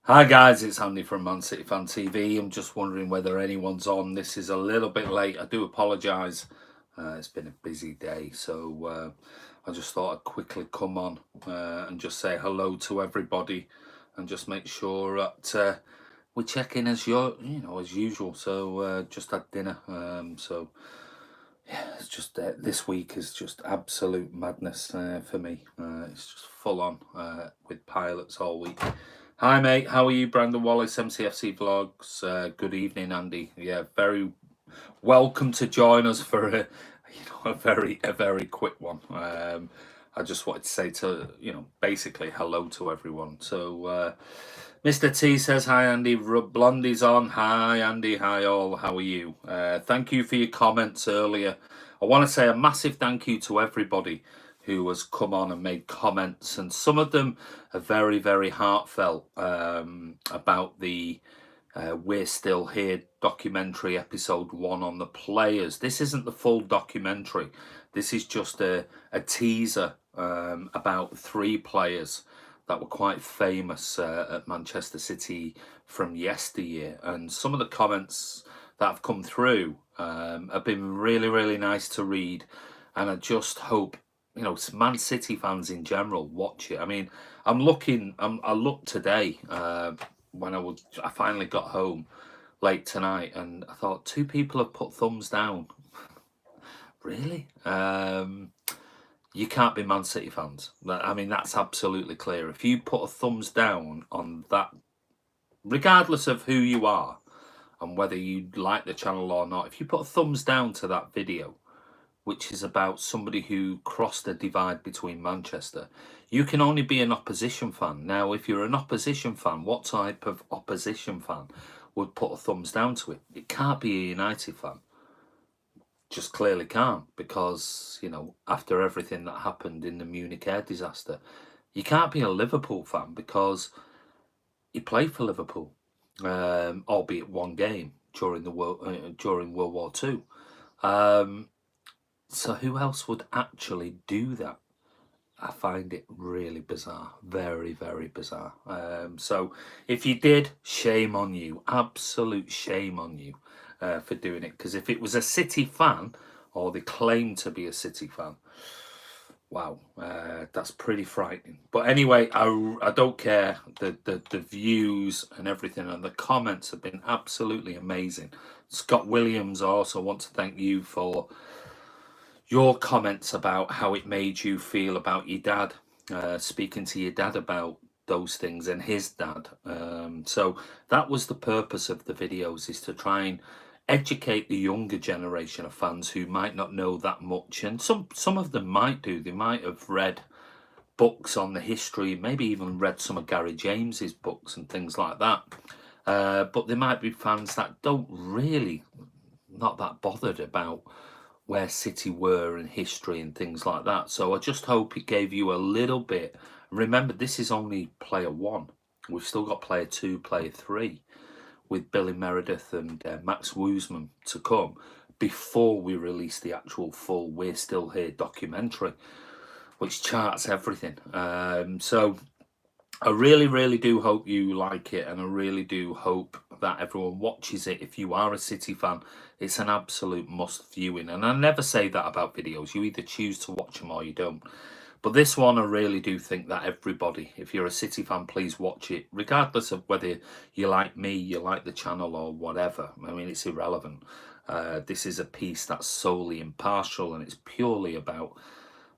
Hi guys, it's Andy from Man City Fan TV. I'm just wondering whether anyone's on. This is a little bit late. I do apologise. It's been a busy day, so I just thought I'd quickly come on and just say hello to everybody, and just make sure that we check in as as usual. So just had dinner. So yeah, it's just this week is just absolute madness for me. It's just full on with pilots all week. Hi, mate. How are you, Brandon Wallace, MCFC Vlogs? Good evening, Andy. Yeah, very welcome to join us for a very quick one. I just wanted to say basically hello to everyone. So, Mr. T says hi, Andy. Blondie's on. Hi, Andy. Hi, all. How are you? Thank you for your comments earlier. I want to say a massive thank you to everybody who has come on and made comments, and some of them are very, very heartfelt about the We're Still Here documentary, episode 1 on the players. This isn't the full documentary. This is just a teaser about 3 players that were quite famous at Manchester City from yesteryear. And some of the comments that have come through have been really, really nice to read. And I just hope, Man City fans in general watch it. I mean, I looked today when I finally got home late tonight, and I thought 2 people have put thumbs down. Really? You can't be Man City fans. I mean, that's absolutely clear. If you put a thumbs down on that, regardless of who you are and whether you like the channel or not, if you put a thumbs down to that video, which is about somebody who crossed the divide between Manchester, you can only be an opposition fan. Now, if you're an opposition fan, what type of opposition fan would put a thumbs down to it? It can't be a United fan. Just clearly can't, because, after everything that happened in the Munich air disaster, you can't be a Liverpool fan because he played for Liverpool, albeit one game during World War II. So who else would actually do that? I find it really bizarre, very, very bizarre. So if you did, shame on you, absolute shame on you for doing it. Because if it was a City fan, or they claim to be a City fan, wow, that's pretty frightening. But anyway, I don't care. The views and everything and the comments have been absolutely amazing. Scott Williams, I also want to thank you for your comments about how it made you feel about your dad, speaking to your dad about those things and his dad. So that was the purpose of the videos, is to try and educate the younger generation of fans who might not know that much, and some of them might do. They might have read books on the history, maybe even read some of Gary James's books and things like that. But there might be fans that don't really, not that bothered about where City were in history and things like that. So I just hope it gave you a little bit. Remember, this is only player 1. We've still got player 2, player 3, with Billy Meredith and Max Woosman to come before we release the actual full We're Still Here documentary, which charts everything. So I really, really do hope you like it, and I really do hope that everyone watches it. If you are a City fan, it's an absolute must viewing. And I never say that about videos. You either choose to watch them or you don't. But this one, I really do think that everybody, if you're a City fan, please watch it, regardless of whether you like me, you like the channel, or whatever. I mean, it's irrelevant. This is a piece that's solely impartial, and it's purely about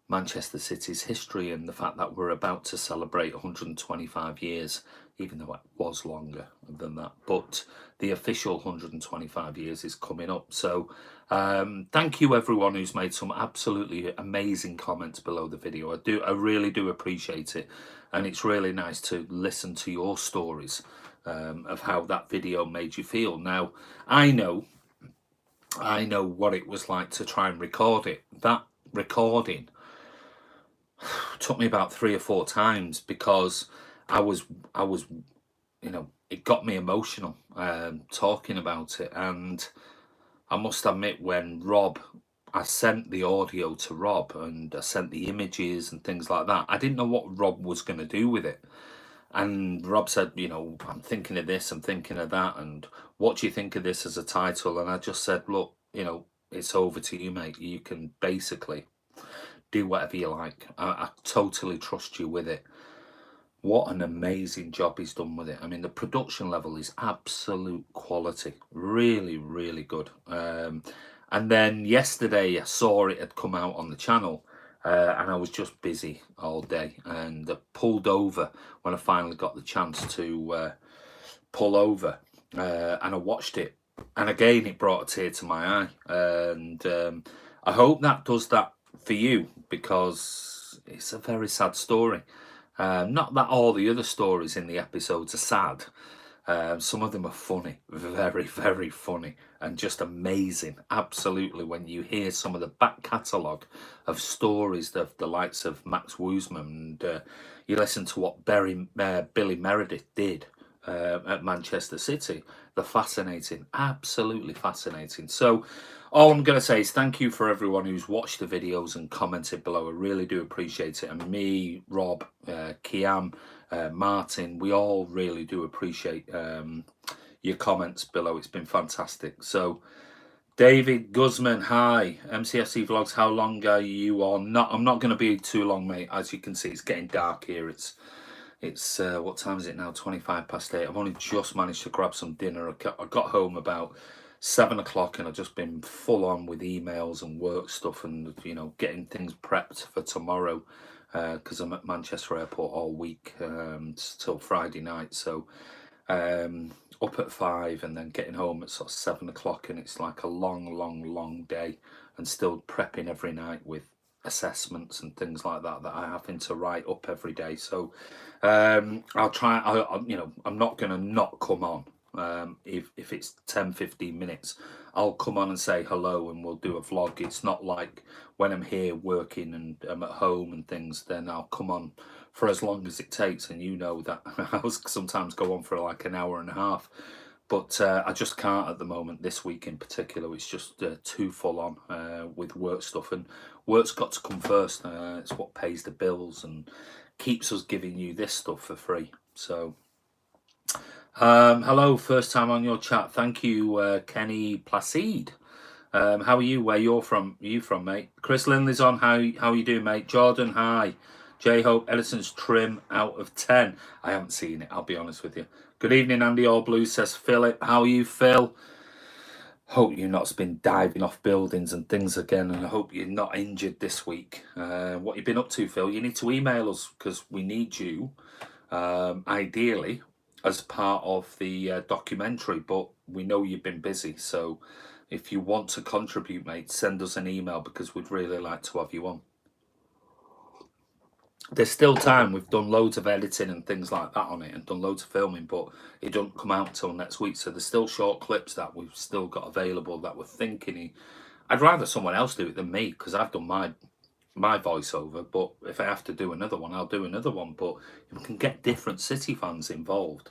Manchester City's history and the fact that we're about to celebrate 125 years, even though it was longer than that. But the official 125 years is coming up. So thank you everyone who's made some absolutely amazing comments below the video. I really do appreciate it. And it's really nice to listen to your stories of how that video made you feel. Now, I know what it was like to try and record it. That recording took me about 3 or 4 times, because I was it got me emotional talking about it. And I must admit, when I sent the audio to Rob and I sent the images and things like that, I didn't know what Rob was going to do with it. And Rob said, you know, I'm thinking of this, I'm thinking of that, and what do you think of this as a title? And I just said, look, you know, it's over to you, mate. You can basically do whatever you like. I totally trust you with it. What an amazing job he's done with it. I mean, the production level is absolute quality. Really, really good. And then yesterday I saw it had come out on the channel, and I was just busy all day, and pulled over when I finally got the chance to pull over, and I watched it. And again, it brought a tear to my eye. And I hope that does that for you, because it's a very sad story. Not that all the other stories in the episodes are sad. Some of them are funny, very, very funny, and just amazing. Absolutely, when you hear some of the back catalogue of stories of the likes of Max Woosman, and you listen to what Billy Meredith did at Manchester City, they're fascinating, absolutely fascinating. So all I'm going to say is thank you for everyone who's watched the videos and commented below. I really do appreciate it. And me, Rob, Kiam, Martin, we all really do appreciate your comments below. It's been fantastic. So David Guzman, hi. MCFC Vlogs, how long are you on? I'm not going to be too long, mate. As you can see, it's getting dark here. It's what time is it now? 8:25. I've only just managed to grab some dinner. I got home about 7 o'clock, and I've just been full on with emails and work stuff, and you know, getting things prepped for tomorrow, because I'm at Manchester Airport all week till Friday night. So up at 5 and then getting home at sort of 7 o'clock, and it's like a long day, and still prepping every night with assessments and things like that I having to write up every day. So I'll try. You know, I'm not going to not come on. If it's 10-15 minutes, I'll come on and say hello, and we'll do a vlog. It's not like when I'm here working and I'm at home and things, then I'll come on for as long as it takes, and you know that I'll sometimes go on for like an hour and a half. But I just can't at the moment. This week in particular, it's just too full on with work stuff, and work's got to come first. It's what pays the bills and keeps us giving you this stuff for free. So hello, first time on your chat. Thank you, Kenny Placide. How are you? Where you're from? Are you from, mate? Chris Lindley's on. How are you doing, mate? Jordan, hi. J Hope, Edison's trim out of 10. I haven't seen it, I'll be honest with you. Good evening, Andy All Blue, says Philip. How are you, Phil? Hope you've not been diving off buildings and things again, and I hope you're not injured this week. What you've been up to, Phil? You need to email us, because we need you, ideally, as part of the documentary, but we know you've been busy. So if you want to contribute, mate, send us an email, because we'd really like to have you on. There's still time. We've done loads of editing and things like that on it, and done loads of filming, but it don't come out till next week. So there's still short clips that we've still got available that we're thinking. I'd rather someone else do it than me, because I've done my voiceover. But if I have to do another one, I'll do another one. But we can get different City fans involved,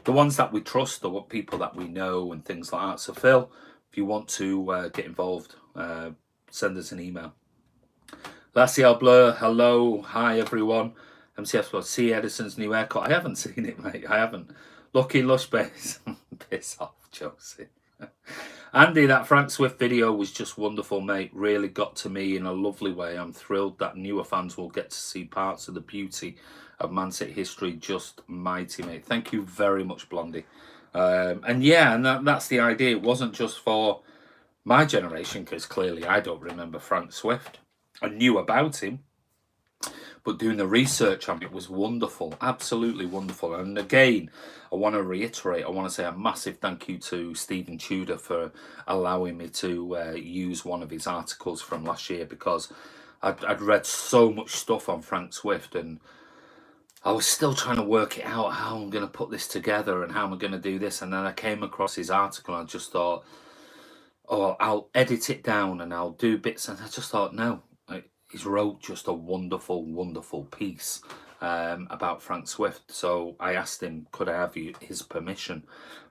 the ones that we trust, the people that we know, and things like that. So Phil, if you want to get involved, send us an email. Lassiel Blur, hello, hi everyone. MCF Blur, see Edison's new haircut. I haven't seen it, mate. I haven't. Lucky Lush Base. Piss off, Josie. Andy, that Frank Swift video was just wonderful, mate. Really got to me in a lovely way. I'm thrilled that newer fans will get to see parts of the beauty of Man City history. Just mighty, mate. Thank you very much, Blondie. And yeah, and that's the idea. It wasn't just for my generation, because clearly I don't remember Frank Swift. I knew about him, but doing the research on it was wonderful, absolutely wonderful. And again, I want to reiterate, I want to say a massive thank you to Stephen Tudor for allowing me to use one of his articles from last year, because I'd read so much stuff on Frank Swift, and I was still trying to work it out, how I'm going to put this together and how I'm going to do this. And then I came across his article, and I just thought, oh, I'll edit it down and I'll do bits. And I just thought, no, he's wrote just a wonderful, wonderful piece about Frank Swift. So I asked him, could I have his permission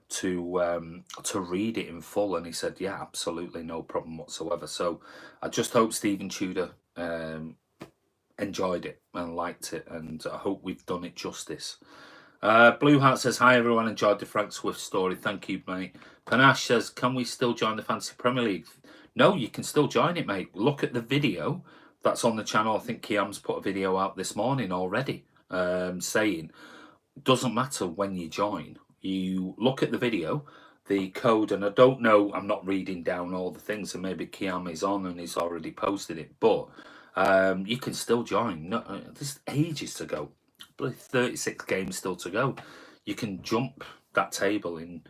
to read it in full, and he said, yeah, absolutely, no problem whatsoever. So I just hope Stephen Tudor enjoyed it and liked it, and I hope we've done it justice. Blue Heart says, hi everyone, enjoyed the Frank Swift story. Thank you, mate. Panache says, can we still join the Fantasy Premier League? No, you can still join it, mate. Look at the video that's on the channel. I think Kiam's put a video out this morning already saying, doesn't matter when you join. You look at the video, the code, and I don't know, I'm not reading down all the things, and maybe Kiam is on and he's already posted it, but you can still join. No, there's ages to go. 36 games still to go. You can jump that table in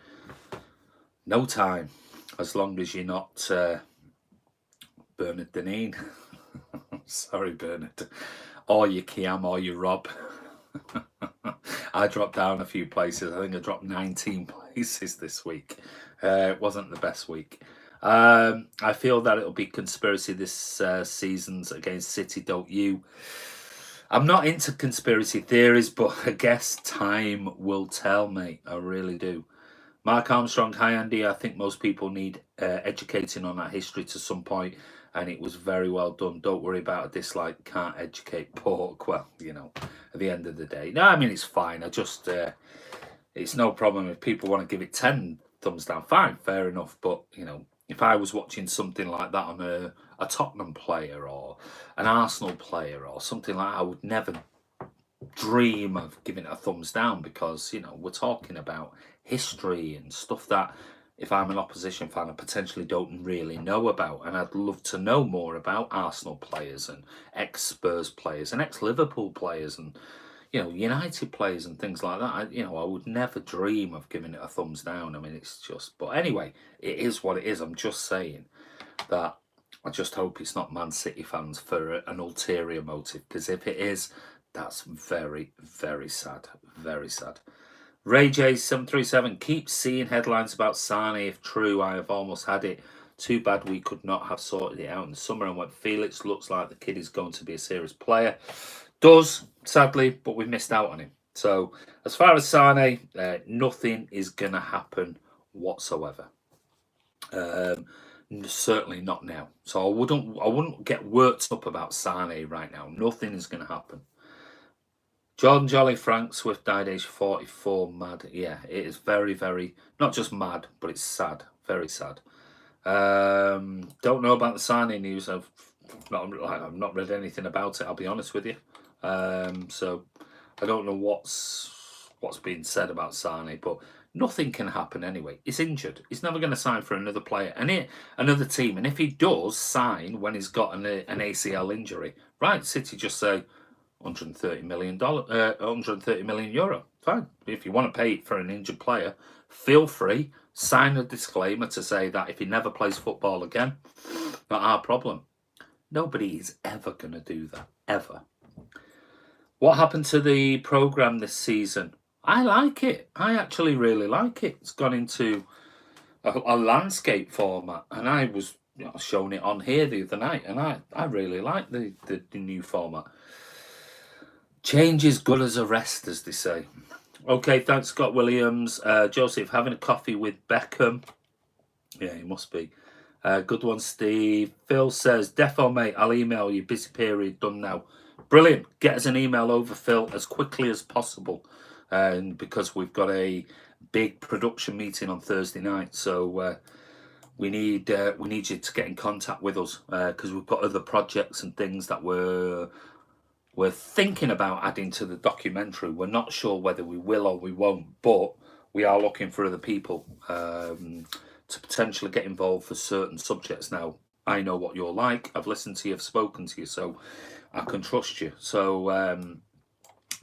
no time, as long as you're not Bernard Deneen. Sorry, Bernard. Or you Kiam, or you Rob. I dropped down a few places. I think I dropped 19 places this week. It wasn't the best week. I feel that it'll be conspiracy this season's against City, don't you? I'm not into conspiracy theories, but I guess time will tell, mate. I really do. Mark Armstrong, hi Andy. I think most people need educating on that history to some point, and it was very well done. Don't worry about a dislike. Can't educate pork. Well, you know, at the end of the day. No, I mean, it's fine. I just, it's no problem if people want to give it 10 thumbs down. Fine, fair enough. But, you know, if I was watching something like that on a Tottenham player or an Arsenal player or something like that, I would never dream of giving it a thumbs down, because, you know, we're talking about history and stuff that if I'm an opposition fan I potentially don't really know about, and I'd love to know more about Arsenal players and ex-Spurs players and ex-Liverpool players and, you know, United players and things like that. I would never dream of giving it a thumbs down. I mean, it's just, but anyway, it is what it is. I'm just saying that I just hope it's not Man City fans for an ulterior motive, because if it is, that's very, very sad. Very sad. Ray J737, keep seeing headlines about Sane. If true, I have almost had it. Too bad we could not have sorted it out in the summer, and when Felix looks like the kid is going to be a serious player. Does, sadly, but we missed out on him. So as far as Sane, nothing is going to happen whatsoever. Certainly not now. So I wouldn't get worked up about Sane right now. Nothing is going to happen. Jordan Jolly, Frank Swift died age 44. Mad. Yeah, it is very, very, not just mad, but it's sad. Very sad. Don't know about the Sane news. I've not read anything about it, I'll be honest with you. So I don't know what's being said about Sane, but nothing can happen anyway. He's injured. He's never going to sign for another player and another team. And if he does sign when he's got an ACL injury, right? City just say $130 million, 130 million euro. Fine. If you want to pay it for an injured player, feel free. Sign a disclaimer to say that if he never plays football again, not our problem. Nobody is ever going to do that, ever. What happened to the programme this season? I like it. I actually really like it. It's gone into a landscape format, and I was showing it on here the other night, and I really like the new format. Change is good as a rest, as they say. Okay, thanks, Scott Williams. Joseph, having a coffee with Beckham. Yeah, he must be. Good one, Steve. Phil says, defo, mate, I'll email you. Busy period, done now. Brilliant. Get us an email over, Phil, as quickly as possible. And because we've got a big production meeting on Thursday night, so we need you to get in contact with us, because we've got other projects and things that we're thinking about adding to the documentary. We're not sure whether we will or we won't, but we are looking for other people to potentially get involved for certain subjects. Now, I know what you're like. I've listened to you, I've spoken to you, so I can trust you. So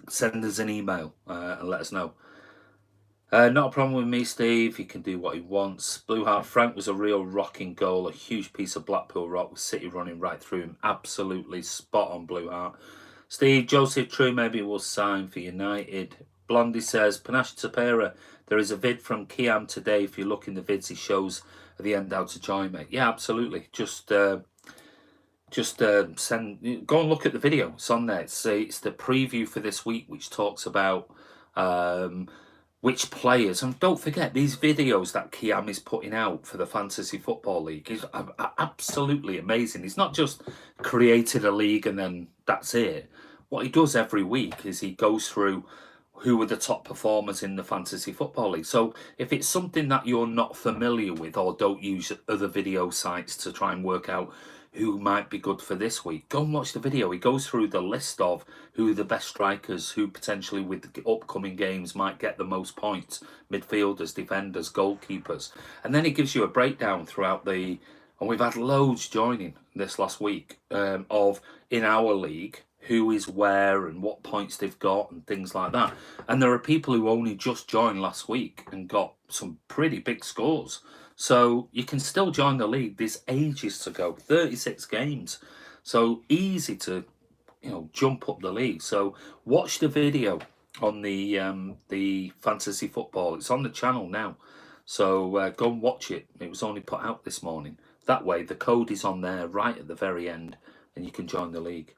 send us an email and let us know. Not a problem with me, Steve. He can do what he wants. Blue Heart, Frank was a real rocking goal, a huge piece of Blackpool rock with City running right through him. Absolutely spot on, Blue Heart. Steve, Joseph, true, maybe we'll sign for United. Blondie says, Panache Tapera, there is a vid from Kiam today. If you look in the vids, he shows at the end how to join, mate. Yeah, absolutely. Just send, go and look at the video. It's on there. It's the preview for this week, which talks about which players, and don't forget these videos that Kiam is putting out for the Fantasy Football League is absolutely amazing. He's not just created a league and then that's it. What he does every week is he goes through who are the top performers in the Fantasy Football League. So if it's something that you're not familiar with or don't use other video sites to try and work out who might be good for this week, go and watch the video. He goes through the list of who are the best strikers, who potentially with the upcoming games might get the most points, midfielders, defenders, goalkeepers. And then he gives you a breakdown throughout the... And we've had loads joining this last week of, in our league, who is where and what points they've got and things like that. And there are people who only just joined last week and got some pretty big scores. So you can still join the league. There's ages to go, 36 games. So easy to, jump up the league. So watch the video on the Fantasy Football. It's on the channel now. So go and watch it. It was only put out this morning. That way, the code is on there right at the very end, and you can join the league.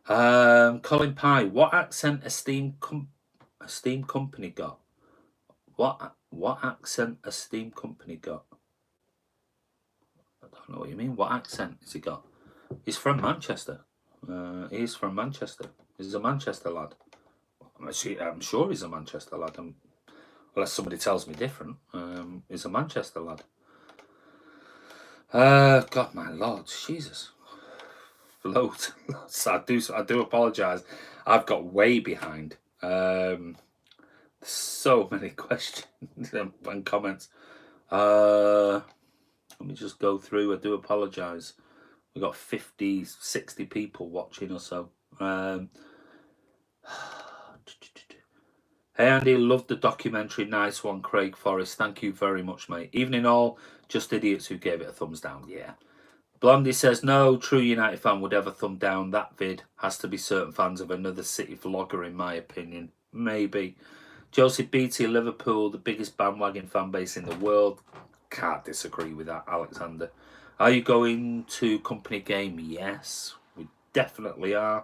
Colin Pye, what accent esteemed company got? What accent esteemed company got? I don't know what you mean. What accent has he got? He's from Manchester. He's from Manchester. He's a Manchester lad. I'm sure he's a Manchester lad. Unless somebody tells me different. He's a Manchester lad. God, my Lord, Jesus. Loads. I do apologise. I've got way behind. So many questions and comments. Let me just go through. I do apologise. We've got 50, 60 people watching or so. Hey Andy, loved the documentary. Nice one, Craig Forrest. Thank you very much, mate. Evening all. Just idiots who gave it a thumbs down. Yeah. Blondie says, no true United fan would ever thumb down that vid. Has to be certain fans of another city vlogger, in my opinion. Maybe. Joseph Beattie, Liverpool, the biggest bandwagon fan base in the world. Can't disagree with that, Alexander. Are you going to company game? Yes, we definitely are.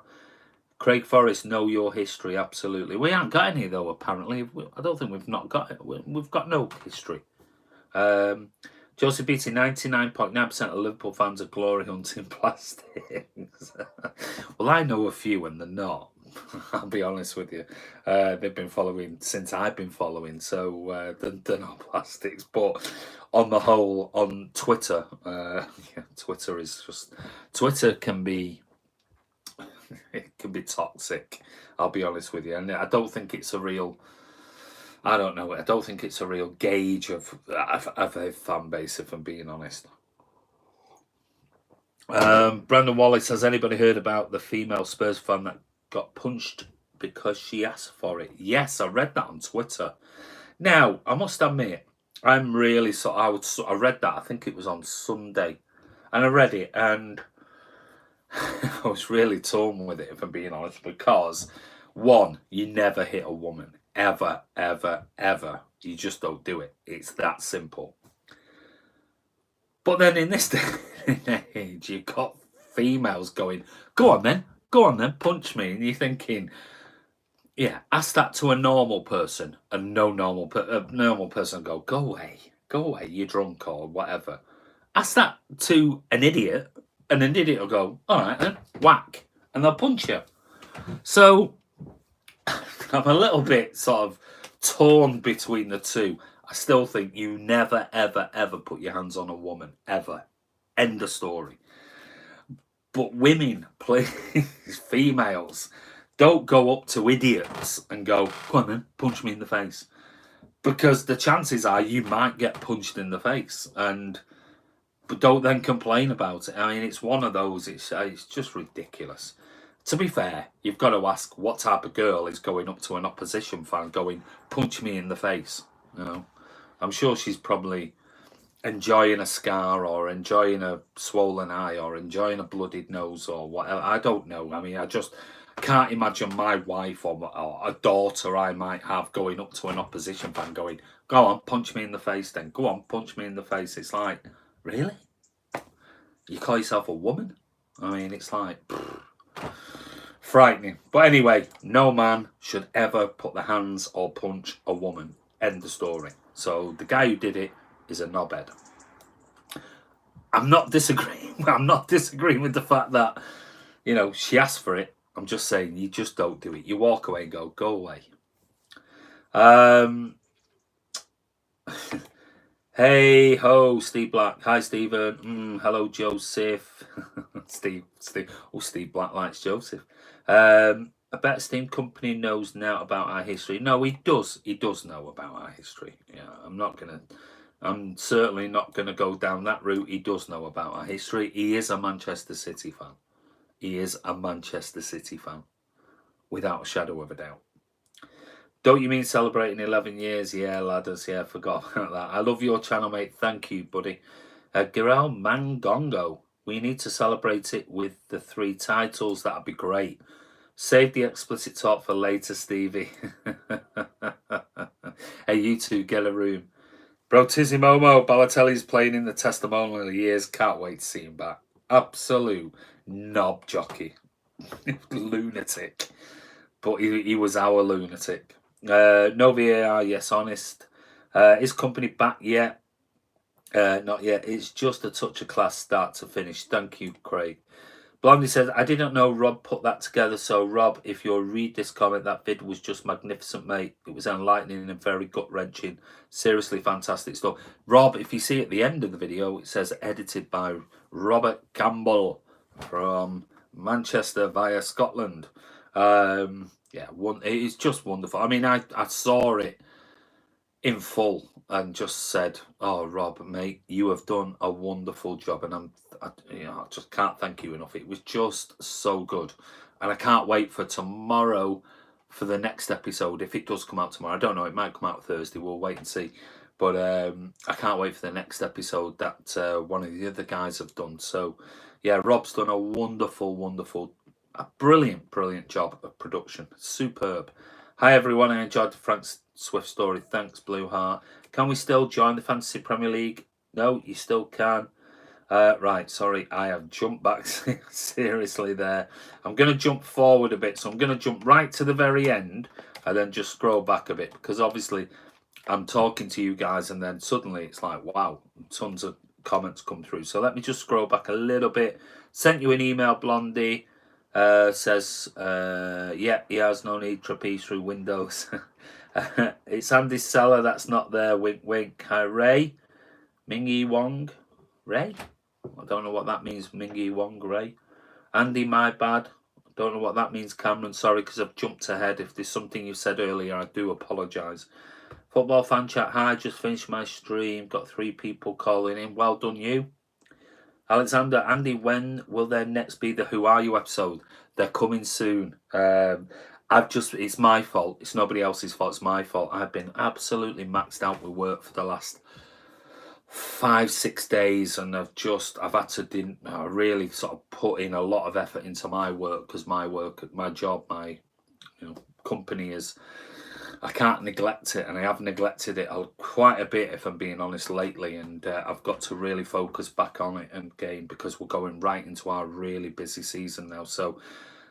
Craig Forrest, know your history, absolutely. We haven't got any, though, apparently. I don't think we've not got it. We've got no history. Joseph Beattie, 99.9% of Liverpool fans are glory hunting plastics. Well, I know a few and they're not. I'll be honest with you. They've been following since I've been following, so they're not plastics. But on the whole, on Twitter, Twitter is just... Twitter can be... It can be toxic, I'll be honest with you. And I don't think it's a real... I don't know. I don't think it's a real gauge of a fan base, if I'm being honest. Brandon Wallace, has anybody heard about the female Spurs fan that got punched because she asked for it? Yes, I read that on Twitter. Now, I must admit, I'm really I read that, I think it was on Sunday, and I read it, and I was really torn with it, if I'm being honest, because, one, you never hit a woman. Ever, ever, ever. You just don't do it. It's that simple. But then in this day and age, you've got females going, go on then, punch me. And you're thinking, yeah, ask that to a normal person, and no normal person go away, you're drunk or whatever. Ask that to an idiot, and an idiot will go, all right then, whack, and they'll punch you. So I'm a little bit sort of torn between the two. I still think you never, ever, ever put your hands on a woman. Ever. End of story. But women, please, females, don't go up to idiots and go, come on then, punch me in the face. Because the chances are you might get punched in the face. But don't then complain about it. I mean, it's one of those, it's just ridiculous. To be fair, you've got to ask what type of girl is going up to an opposition fan going, punch me in the face. You know, I'm sure she's probably enjoying a scar or enjoying a swollen eye or enjoying a bloodied nose or whatever. I don't know. I mean, I just can't imagine my wife or a daughter I might have going up to an opposition fan going, go on, punch me in the face then. Go on, punch me in the face. It's like, really? You call yourself a woman? I mean, it's like... frightening. But anyway, no man should ever put the hands or punch a woman. End of story. So the guy who did it is a knobhead. I'm not disagreeing with the fact that You know, she asked for it. I'm just saying, you just don't do it. You walk away and go away. Hey ho, Steve Black. Hi, Stephen. Hello, Joseph. Steve. Oh, Steve Black likes Joseph. I bet Steam Company knows now about our history. No, he does. He does know about our history. Yeah, I'm certainly not gonna go down that route. He does know about our history. He is a Manchester City fan. He is a Manchester City fan, without a shadow of a doubt. Don't you mean celebrating 11 years? Yeah, ladders. Yeah, I forgot about that. I love your channel, mate. Thank you, buddy. Girel Mangongo. We need to celebrate it with the 3 titles. That'd be great. Save the explicit talk for later, Stevie. Hey, you two, get a room. Bro, Tizzy Momo, Balotelli's playing in the testimonial years. Can't wait to see him back. Absolute knob jockey. Lunatic. But he was our lunatic. No VAR, yes, honest. Is company back yet? Not yet. It's just a touch of class start to finish. Thank you, Craig. Blondie says, I didn't know Rob put that together. So, Rob, if you'll read this comment, that vid was just magnificent, mate. It was enlightening and very gut-wrenching. Seriously fantastic stuff. Rob, if you see at the end of the video, it says edited by Robert Campbell from Manchester via Scotland. Yeah, it's just wonderful. I mean, I saw it in full and just said, "Oh, Rob, mate, you have done a wonderful job," and I just can't thank you enough. It was just so good, and I can't wait for tomorrow for the next episode. If it does come out tomorrow, I don't know. It might come out Thursday. We'll wait and see. But I can't wait for the next episode that one of the other guys have done. So, yeah, Rob's done a wonderful, a brilliant job of production. Superb. Hi everyone, I enjoyed the Frank Swift story. Thanks, Blue Heart. Can we still join the Fantasy Premier League? No, you still can. Right, sorry, I have jumped back seriously there. I'm going to jump forward a bit, so I'm going to jump right to the very end and then just scroll back a bit, because obviously I'm talking to you guys and then suddenly it's like, wow, tons of comments come through. So let me just scroll back a little bit. Sent you an email, Blondie. Says, yeah, he has no need trapeze through windows. It's Andy Seller that's not there. Wink, wink. Hi, Ray. Mingy Wong. Ray? I don't know what that means. Mingy Wong, Ray. Andy, my bad. Don't know what that means, Cameron. Sorry, because I've jumped ahead. If there's something you said earlier, I do apologise. Football fan chat. Hi, just finished my stream. Got 3 people calling in. Well done, you. Alexander, Andy, when will there next be the Who Are You episode? They're coming soon. It's my fault. It's nobody else's fault. It's my fault. I've been absolutely maxed out with work for the last 5-6 days, and I've had to really sort of put in a lot of effort into my work, because my job, my company is, I can't neglect it, and I have neglected it quite a bit, if I'm being honest, lately, and I've got to really focus back on it again, because we're going right into our really busy season now. So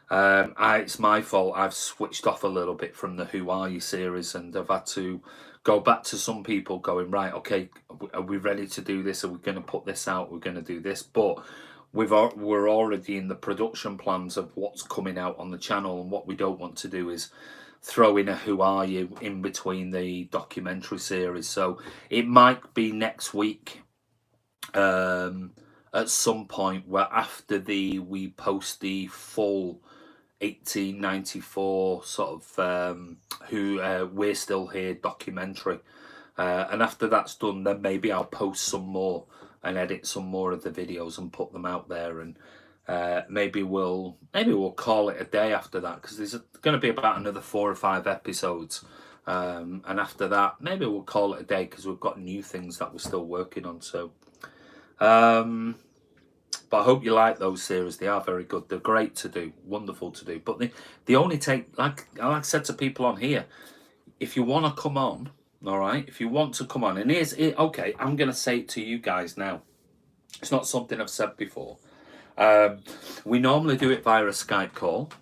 it's my fault. I've switched off a little bit from the Who Are You series, and I've had to go back to some people going, right, okay, are we ready to do this? Are we going to put this out? We're going to do this, but we're already in the production plans of what's coming out on the channel, and what we don't want to do is throw in a Who Are You in between the documentary series. So it might be next week at some point, where after we post the full 1894 sort of We're Still Here documentary, and after that's done, then maybe I'll post some more and edit some more of the videos and put them out there, and maybe we'll call it a day after that, because there's going to be about another 4 or 5 episodes, and after that maybe we'll call it a day, because we've got new things that we're still working on. So but I hope you like those series. They are very good. They're great to do, wonderful to do, but they only take, like I said to people on here, if you want to come on, all right, if you want to come on, and okay, I'm going to say it to you guys now. It's not something I've said before. We normally do it via a Skype call.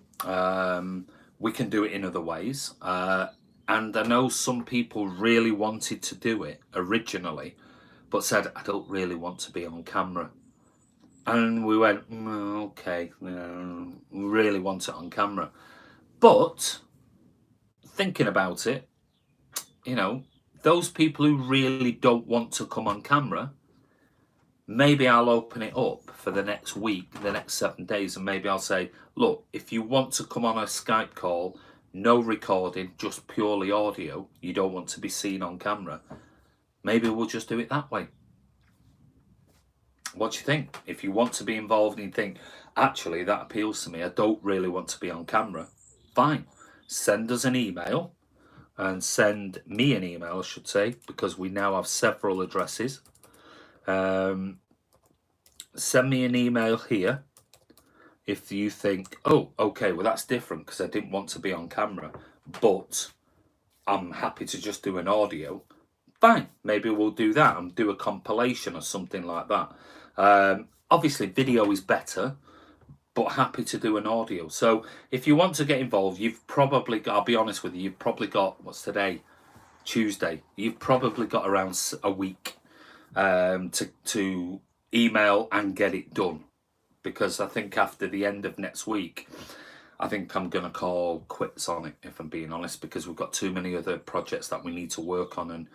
We can do it in other ways. And I know some people really wanted to do it originally, but said, I don't really want to be on camera. And we went, okay, we really want it on camera. But thinking about it, those people who really don't want to come on camera, maybe I'll open it up for the next week, the next 7 days, and maybe I'll say, look, if you want to come on a Skype call, no recording, just purely audio, you don't want to be seen on camera, maybe we'll just do it that way. What do you think? If you want to be involved and you think, actually, that appeals to me, I don't really want to be on camera, fine. Send us an email, and send me an email, I should say, because we now have several addresses. Send me an email here if you think, oh, okay, well, that's different because I didn't want to be on camera, but I'm happy to just do an audio. Fine, maybe we'll do that and do a compilation or something like that. Obviously, video is better, but happy to do an audio. So if you want to get involved, you've probably got, I'll be honest with you, you've probably got, what's today? Tuesday. You've probably got around a week to email and get it done. Because I think after the end of next week, I think I'm going to call quits on it, if I'm being honest, because we've got too many other projects that we need to work on. And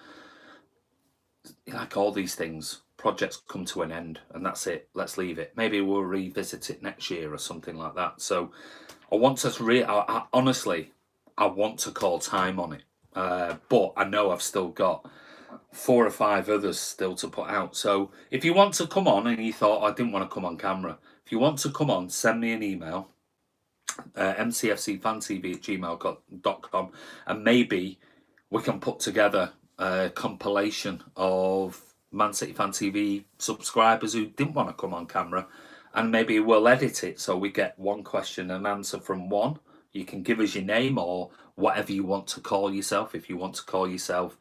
like all these things, projects come to an end and that's it. Let's leave it. Maybe we'll revisit it next year or something like that. So I want to honestly, I want to call time on it. But I know I've still got 4 or 5 others still to put out. So if you want to come on and you thought, I didn't want to come on camera, if you want to come on, send me an email, mcfcfantv@gmail.com, and maybe we can put together a compilation of Man City Fan TV subscribers who didn't want to come on camera, and maybe we'll edit it so we get one question and answer from one. You can give us your name or whatever you want to call yourself. If you want to call yourself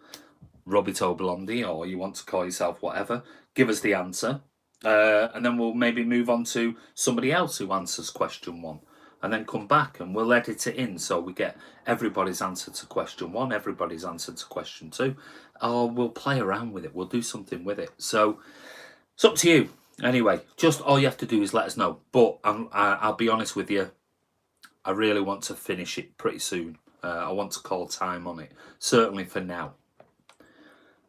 Robito Blondie or you want to call yourself whatever, give us the answer. And then we'll maybe move on to somebody else who answers question 1 and then come back and we'll edit it in so we get everybody's answer to question 1, everybody's answer to question 2, or we'll play around with it. We'll do something with it. So it's up to you. Anyway, just all you have to do is let us know. But I'll be honest with you, I really want to finish it pretty soon. I want to call time on it, certainly for now.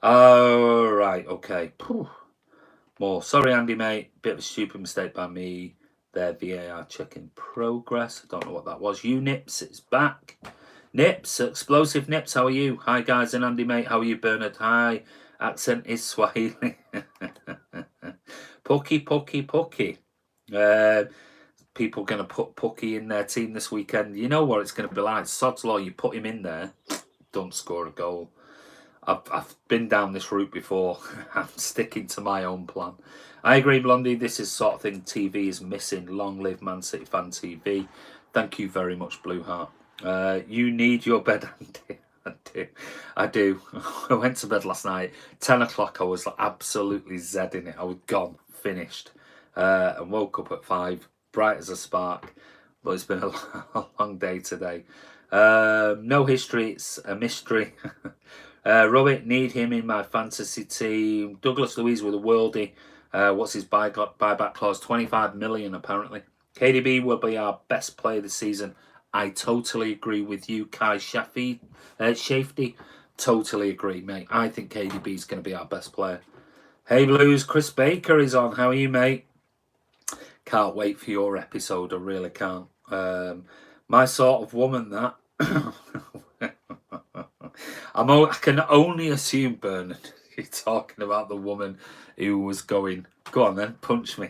Oh, right, okay. More. Sorry, Andy, mate. Bit of a stupid mistake by me. There, VAR check in progress. I don't know what that was. You, Nips, it's back. Nips, Explosive Nips, how are you? Hi, guys, and Andy, mate. How are you, Bernard? Hi. Accent is Swahili. Pucky. People going to put Pucky in their team this weekend. You know what it's going to be like. Sod's law, you put him in there, don't score a goal. I've been down this route before. I'm sticking to my own plan. I agree, Blondie. This is sort of thing TV is missing. Long live Man City Fan TV. Thank you very much, Blue Heart. You need your bed, Andy. I do. I went to bed last night. 10 o'clock, I was absolutely zedding it. I was gone, finished. And woke up at 5, bright as a spark. But it's been a long day today. No history, it's a mystery. Robert, need him in my fantasy team. Douglas Luiz with a worldie. What's his buyback clause? 25 million apparently. KDB will be our best player this season. I totally agree with you, Kai Shafty. Totally agree, mate. I think KDB is going to be our best player. Hey Blues, Chris Baker is on. How are you, mate? Can't wait for your episode. I really can't. My sort of woman, that. I can only assume, Bernard, you're talking about the woman who was going, go on then, punch me.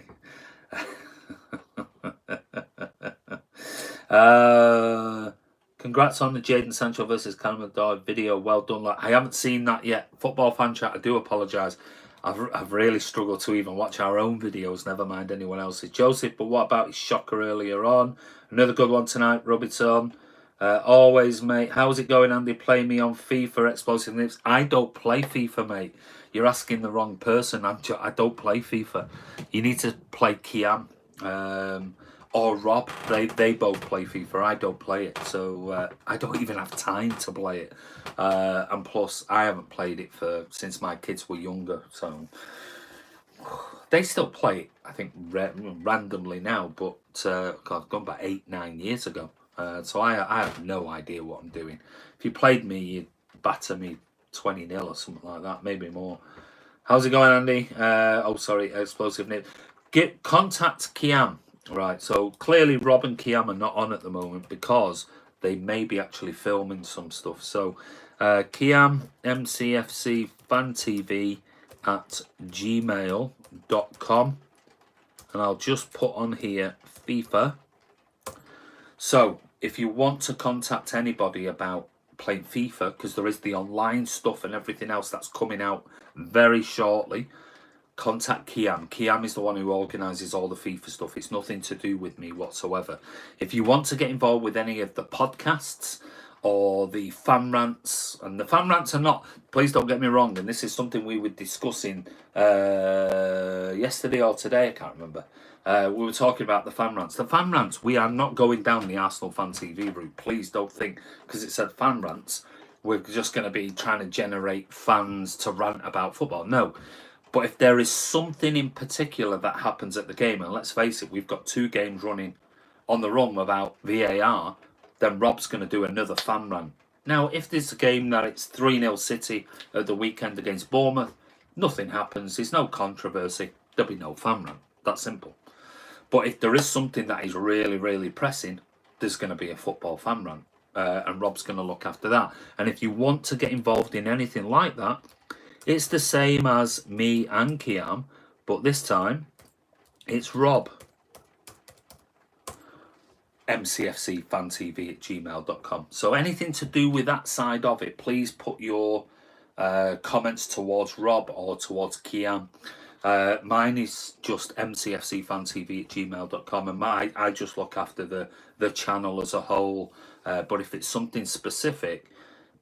Congrats on the Jadon Sancho versus Callum Hudson video. Well done. Like, I haven't seen that yet. Football Fan Chat, I do apologise. I've really struggled to even watch our own videos, never mind anyone else's. Joseph, but what about his shocker earlier on? Another good one tonight, Robertson. Always, mate. How's it going, Andy? Play me on FIFA, Explosive Nips. I don't play FIFA, mate. You're asking the wrong person. I don't play FIFA. You need to play Kian or Rob. They both play FIFA. I don't play it, so I don't even have time to play it. And plus, I haven't played it since my kids were younger. So They still play it, I think, randomly now, but God, gone back 8-9 years ago. So I have no idea what I'm doing. If you played me, you'd batter me 20-0 or something like that, maybe more. How's it going, Andy? Sorry, Explosive Nip. Contact Kiam. Right, so clearly Rob and Kiam are not on at the moment because they may be actually filming some stuff. So Kiam, MCFC Fan TV at gmail.com, and I'll just put on here FIFA. So if you want to contact anybody about playing FIFA, because there is the online stuff and everything else that's coming out very shortly, contact Kiam. Kiam is the one who organises all the FIFA stuff. It's nothing to do with me whatsoever. If you want to get involved with any of the podcasts or the fan rants, and the fan rants are not, please don't get me wrong, and this is something we were discussing yesterday or today, I can't remember. We were talking about the fan rants. The fan rants, we are not going down the Arsenal Fan TV route. Please don't think, because it said fan rants, we're just going to be trying to generate fans to rant about football. No. But if there is something in particular that happens at the game, and let's face it, we've got 2 games running on the run without VAR, then Rob's going to do another fan rant. Now, if there's a game that it's 3-0 City at the weekend against Bournemouth, nothing happens. There's no controversy. There'll be no fan rant. That's simple. But if there is something that is really, really pressing, there's going to be a football fan rant. And Rob's going to look after that. And if you want to get involved in anything like that, it's the same as me and Kiam, but this time it's Rob. MCFCFanTV at gmail.com. So anything to do with that side of it, please put your comments towards Rob or towards Kiam. Mine is just MCFCFanTV at gmail.com, and I just look after the channel as a whole. But if it's something specific,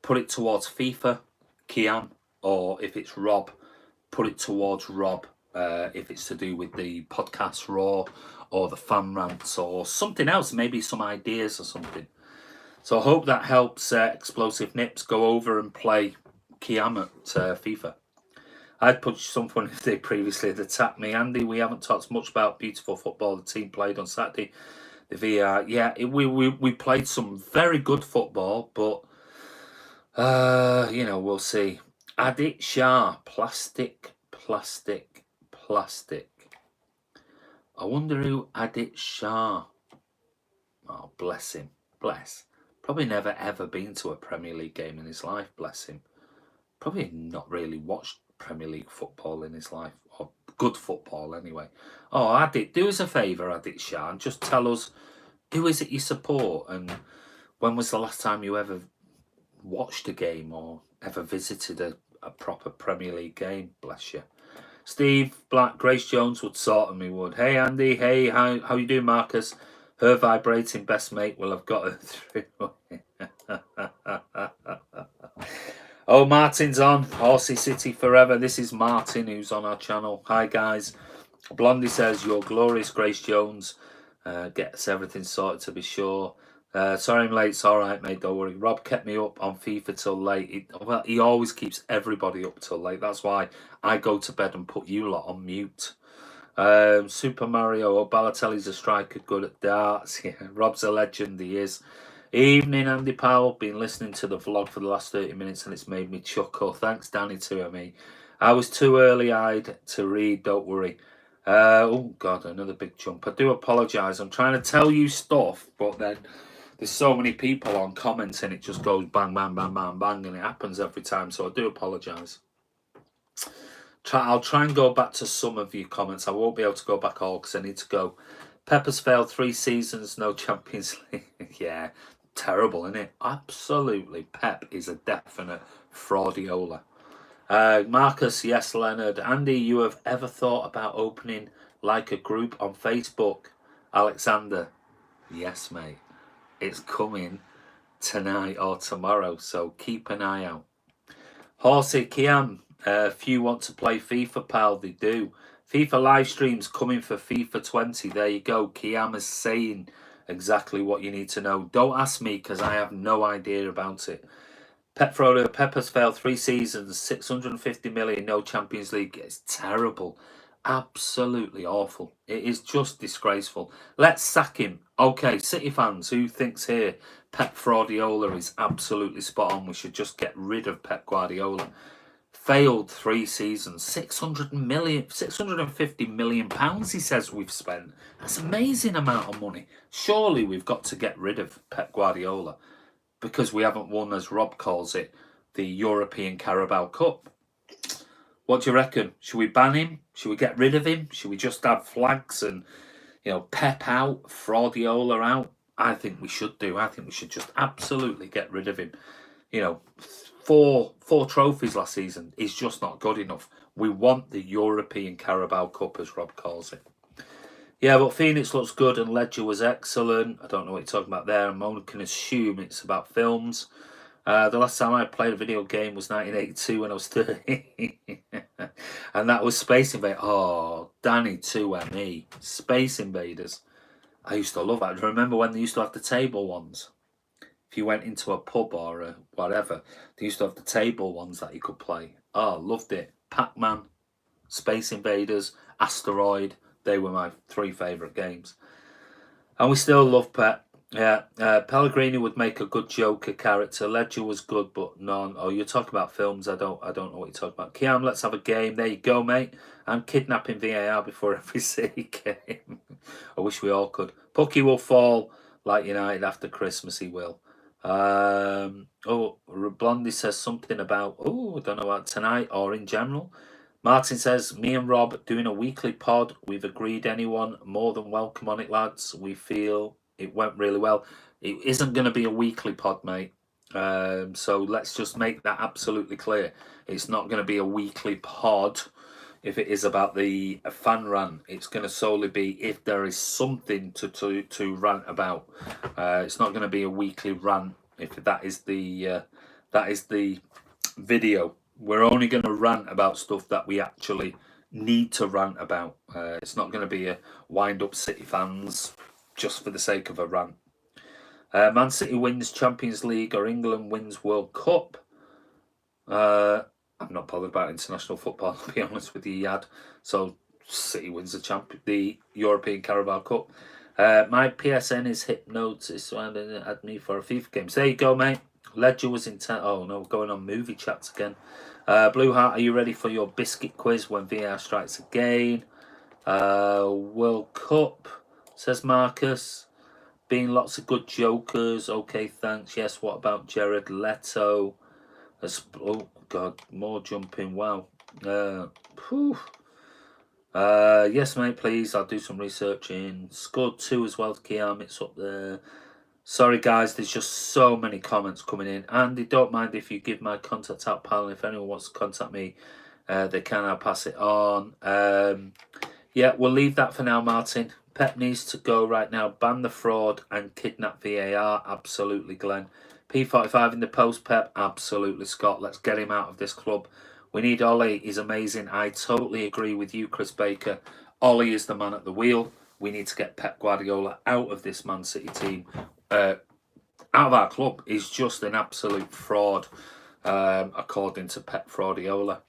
put it towards FIFA, Kiam, or if it's Rob, put it towards Rob. If it's to do with the podcast Raw or the fan rants or something else, maybe some ideas or something. So I hope that helps Explosive Nips go over and play Kiam at FIFA. I'd put someone if they previously had attacked me. Andy, we haven't talked much about beautiful football the team played on Saturday. The VR, yeah, we played some very good football, but we'll see. Adit Shah, plastic. I wonder who Adit Shah. Oh, bless him. Bless. Probably never ever been to a Premier League game in his life, bless him. Probably not really watched Premier League football in his life, or good football anyway. Oh, Adit, do us a favour, Adit Shah, and just tell us who is it you support, and when was the last time you ever watched a game or ever visited a proper Premier League game, bless you. Steve Black, Grace Jones would sort of me would. Hey Andy, hey, how you doing, Marcus? Her vibrating best mate will have got her through. Oh, Martin's on. Horsey City forever. This is Martin who's on our channel. Hi guys. Blondie says, your glorious Grace Jones gets everything sorted to be sure. Sorry I'm late. It's all right, mate. Don't worry. Rob kept me up on FIFA till late. He always keeps everybody up till late. That's why I go to bed and put you lot on mute. Super Mario. Oh, Balotelli's a striker, good at darts. Yeah, Rob's a legend. He is. Evening, Andy Powell. Been listening to the vlog for the last 30 minutes and it's made me chuckle. Thanks, Danny, to me. I was too early-eyed to read. Don't worry. Oh God, another big jump. I do apologise. I'm trying to tell you stuff, but then there's so many people on comments and it just goes bang, bang, bang, bang, bang, and it happens every time. So I do apologise. I'll try and go back to some of your comments. I won't be able to go back all because I need to go. Pepper's failed 3 seasons, no Champions League. Yeah, terrible, isn't it? Absolutely. Pep is a definite fraudiola. Marcus, yes, Leonard. Andy, you have ever thought about opening like a group on Facebook? Alexander, yes, mate. It's coming tonight or tomorrow, so keep an eye out. Horsey, Kiam, if you want to play FIFA, pal, they do. FIFA live streams coming for FIFA 20. There you go. Kiam is saying exactly what you need to know. Don't ask me because I have no idea about it. Pep Frodo, Pepper's failed 3 seasons, 650 million, no Champions League. It's terrible. Absolutely awful. It is just disgraceful. Let's sack him. Okay, City fans, who thinks here Pep Guardiola is absolutely spot on? We should just get rid of Pep Guardiola. Failed 3 seasons, 650 million pounds. He says we've spent. That's an amazing amount of money. Surely we've got to get rid of Pep Guardiola because we haven't won, as Rob calls it, the European Carabao Cup. What do you reckon? Should we ban him? Should we get rid of him? Should we just have flags and, Pep out, Fraudiola out? I think we should do. I think we should just absolutely get rid of him. Four trophies last season is just not good enough. We want the European Carabao Cup, as Rob calls it. Yeah, but Phoenix looks good and Ledger was excellent. I don't know what you're talking about there. Mona can assume it's about films. The last time I played a video game was 1982 when I was 30. And that was Space Invaders. Oh, Danny 2ME. Space Invaders. I used to love that. I remember when they used to have the table ones. If you went into a pub or a whatever, they used to have the table ones that you could play. Oh, loved it. Pac-Man, Space Invaders, Asteroid. They were my 3 favourite games. And we still love Pep. Yeah, Pellegrini would make a good Joker character. Ledger was good, but none. Oh, you're talking about films. I don't know what you're talking about. Kiam, let's have a game. There you go, mate. I'm kidnapping VAR before every City game. I wish we all could. Pucky will fall like United after Christmas. He will. Blondie says something about. I don't know about tonight or in general. Martin says, me and Rob doing a weekly pod. We've agreed anyone more than welcome on it, lads. We feel it went really well. It isn't going to be a weekly pod, mate. So let's just make that absolutely clear. It's not going to be a weekly pod if it is about the fan rant. It's going to solely be if there is something to rant about. It's not going to be a weekly rant if that is the video. We're only going to rant about stuff that we actually need to rant about. It's not going to be a wind up City fans just for the sake of a rant. Man City wins Champions League or England wins World Cup. I'm not bothered about international football, to be honest with you, Yad. So City wins the European Carabao Cup. My PSN is Hypnosis, so add me for a FIFA game. So there you go, mate. Ledger was intent. Oh no, going on movie chats again. Blue Heart, are you ready for your biscuit quiz when VAR strikes again? World Cup, says Marcus. Being lots of good jokers. Okay, thanks. Yes, what about Jared Leto? Oh God, more jumping. Wow. Yes, mate, please. I'll do some researching. Scored 2 as well, Kiam. It's up there. Sorry, guys. There's just so many comments coming in. Andy, don't mind if you give my contact out, pal. And if anyone wants to contact me, they can. I'll pass it on. Yeah, we'll leave that for now, Martin. Pep needs to go right now. Ban the fraud and kidnap VAR. Absolutely, Glenn. P45 in the post, Pep. Absolutely, Scott. Let's get him out of this club. We need Ollie. He's amazing. I totally agree with you, Chris Baker. Ollie is the man at the wheel. We need to get Pep Guardiola out of this Man City team. Out of our club. He's just an absolute fraud, according to Pep Fraudiola.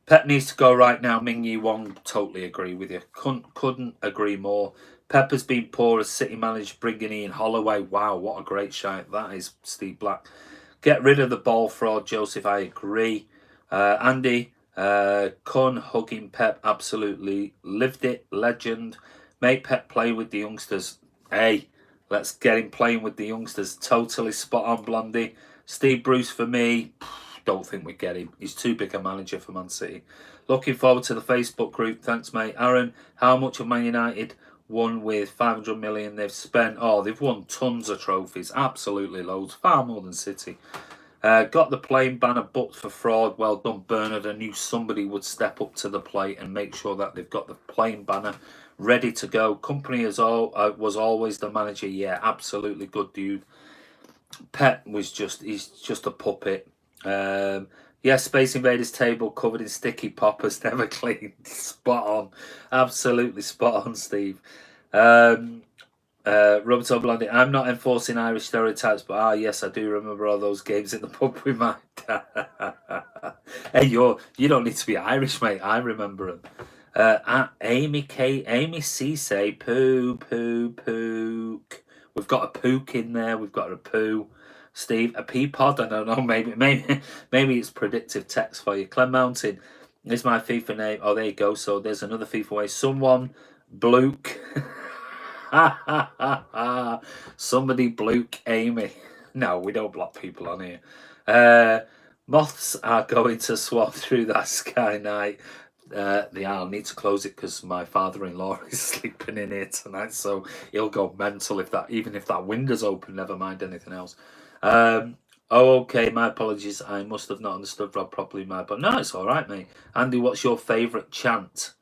Pep needs to go right now. Ming Yi Wong, totally agree with you. Couldn't agree more. Pep has been poor as City manager, bringing Ian Holloway. Wow, what a great shout that is, Steve Black. Get rid of the ball fraud, Joseph. I agree. Andy, Kun hugging Pep, absolutely lived it. Legend. Make Pep play with the youngsters. Hey, let's get him playing with the youngsters. Totally spot on, Blondie. Steve Bruce for me. Don't think we get him. He's too big a manager for Man City. Looking forward to the Facebook group. Thanks, mate. Aaron, how much of Man United won with 500 million they've spent? Oh, they've won tons of trophies. Absolutely loads. Far more than City. Got the playing banner booked for fraud. Well done, Bernard. I knew somebody would step up to the plate and make sure that they've got the playing banner ready to go. Company was always the manager. Yeah, absolutely good dude. Pep he's just a puppet. Space Invaders table covered in sticky poppers, never cleaned. Spot on. Absolutely spot on, Steve. Roberto Blondie, I'm not enforcing Irish stereotypes, but yes, I do remember all those games in the pub with my dad. Hey, you don't need to be Irish, mate. I remember them. At Amy Cisse, pook. We've got a pook in there. We've got a poo. Steve, a peapod. I don't know. Maybe it's predictive text for you. Clem Mountain is my FIFA name. Oh, there you go. So there's another FIFA way. Someone Bluke. Somebody Bluke Amy. No, we don't block people on here. Moths are going to swarm through that sky night. They are. I need to close it because my father-in-law is sleeping in here tonight, so he'll go mental even if that window's open. Never mind anything else. Okay. My apologies. I must have not understood Rob properly. But no, it's all right, mate. Andy, what's your favourite chant?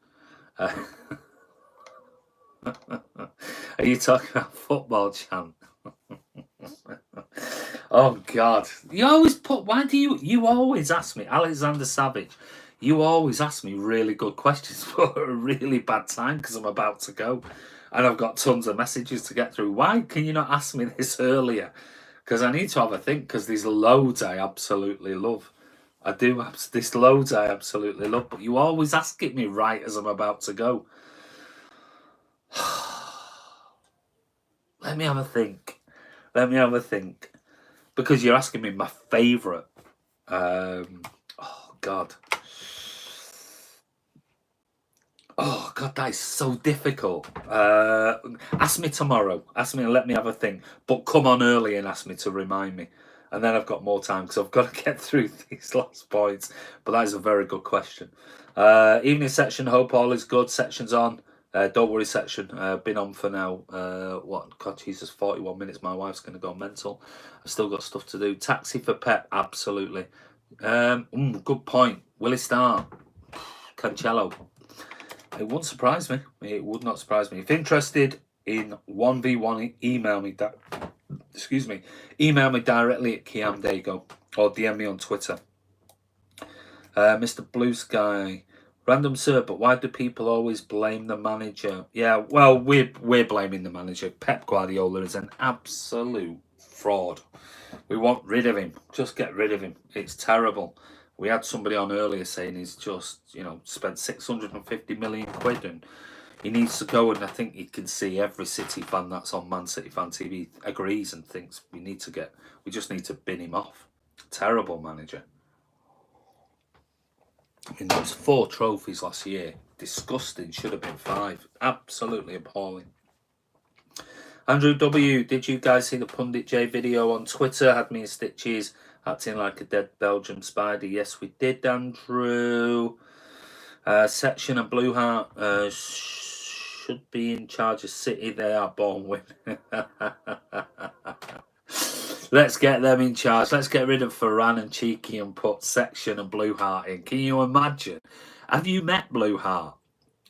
Are you talking about football chant? Oh God! You always put. Why do you always ask me, Alexander Savage? You always ask me really good questions for a really bad time because I'm about to go, and I've got tons of messages to get through. Why can you not ask me this earlier? Because I need to have a think. Because there's loads I absolutely love. I do. There's loads I absolutely love, but you always ask it me right as I'm about to go. Let me have a think. Because you're asking me my favourite. Oh God. Oh God, that is so difficult. Ask me tomorrow. Ask me and let me have a think. But come on early and ask me to remind me. And then I've got more time because I've got to get through these last points. But that is a very good question. Evening section, hope all is good. Section's on. Don't worry, section. Been on for now. What? God, Jesus, 41 minutes. My wife's going to go mental. I've still got stuff to do. Taxi for Pep, absolutely. Good point. Will he start? Cancelo. It wouldn't surprise me. It would not surprise me. If interested in 1v1, email me. Email me directly at Kiam Dago or DM me on Twitter. Mr. Blue Sky. Random sir, but why do people always blame the manager? Yeah, well, we're blaming the manager. Pep Guardiola is an absolute fraud. We want rid of him. Just get rid of him. It's terrible. We had somebody on earlier saying he's just, spent 650 million quid and he needs to go. And I think you can see every City fan that's on Man City Fan TV agrees and thinks we just need to bin him off. Terrible manager. I mean, there was 4 trophies last year. Disgusting. Should have been 5. Absolutely appalling. Andrew W, did you guys see the Pundit J video on Twitter? Had me in stitches, acting like a dead Belgium spider. Yes, we did, Andrew. Section and Blue Heart should be in charge of City. They are born winners. Let's get them in charge. Let's get rid of Varane and Cheeky and put Section and Blue Heart in. Can you imagine? Have you met Blue Heart?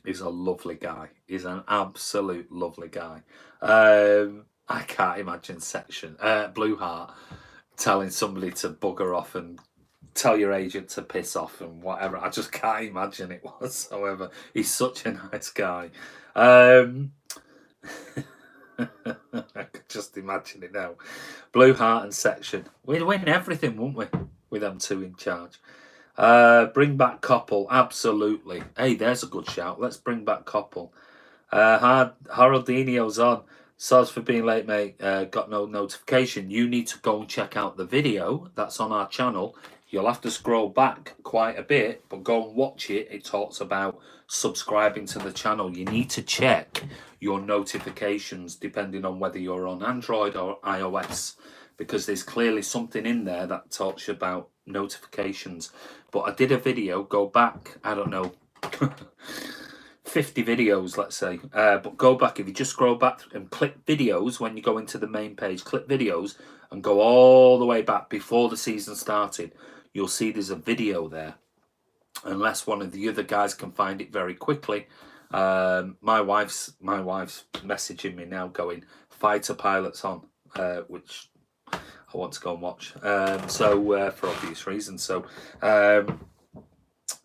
He's a lovely guy. He's an absolute lovely guy. I can't imagine Blue Heart telling somebody to bugger off and tell your agent to piss off and whatever. I just can't imagine it whatsoever. He's such a nice guy. I could just imagine it now. Blue Heart and Section. We'd win everything, wouldn't we? With them 2 in charge. Bring back Koppel. Absolutely. Hey, there's a good shout. Let's bring back Koppel. Haroldinho's on. Sorry for being late, mate. Got no notification. You need to go and check out the video that's on our channel. You'll have to scroll back quite a bit, but go and watch it. It talks about subscribing to the channel. You need to check your notifications depending on whether you're on Android or iOS, because there's clearly something in there that talks about notifications. But I did a video, go back, I don't know, 50 videos, let's say. But go back, if you just scroll back and click videos when you go into the main page, click videos and go all the way back before the season started. You'll see there's a video there. Unless one of the other guys can find it very quickly. My wife's messaging me now going, Fighter Pilots on, which I want to go and watch. For obvious reasons. So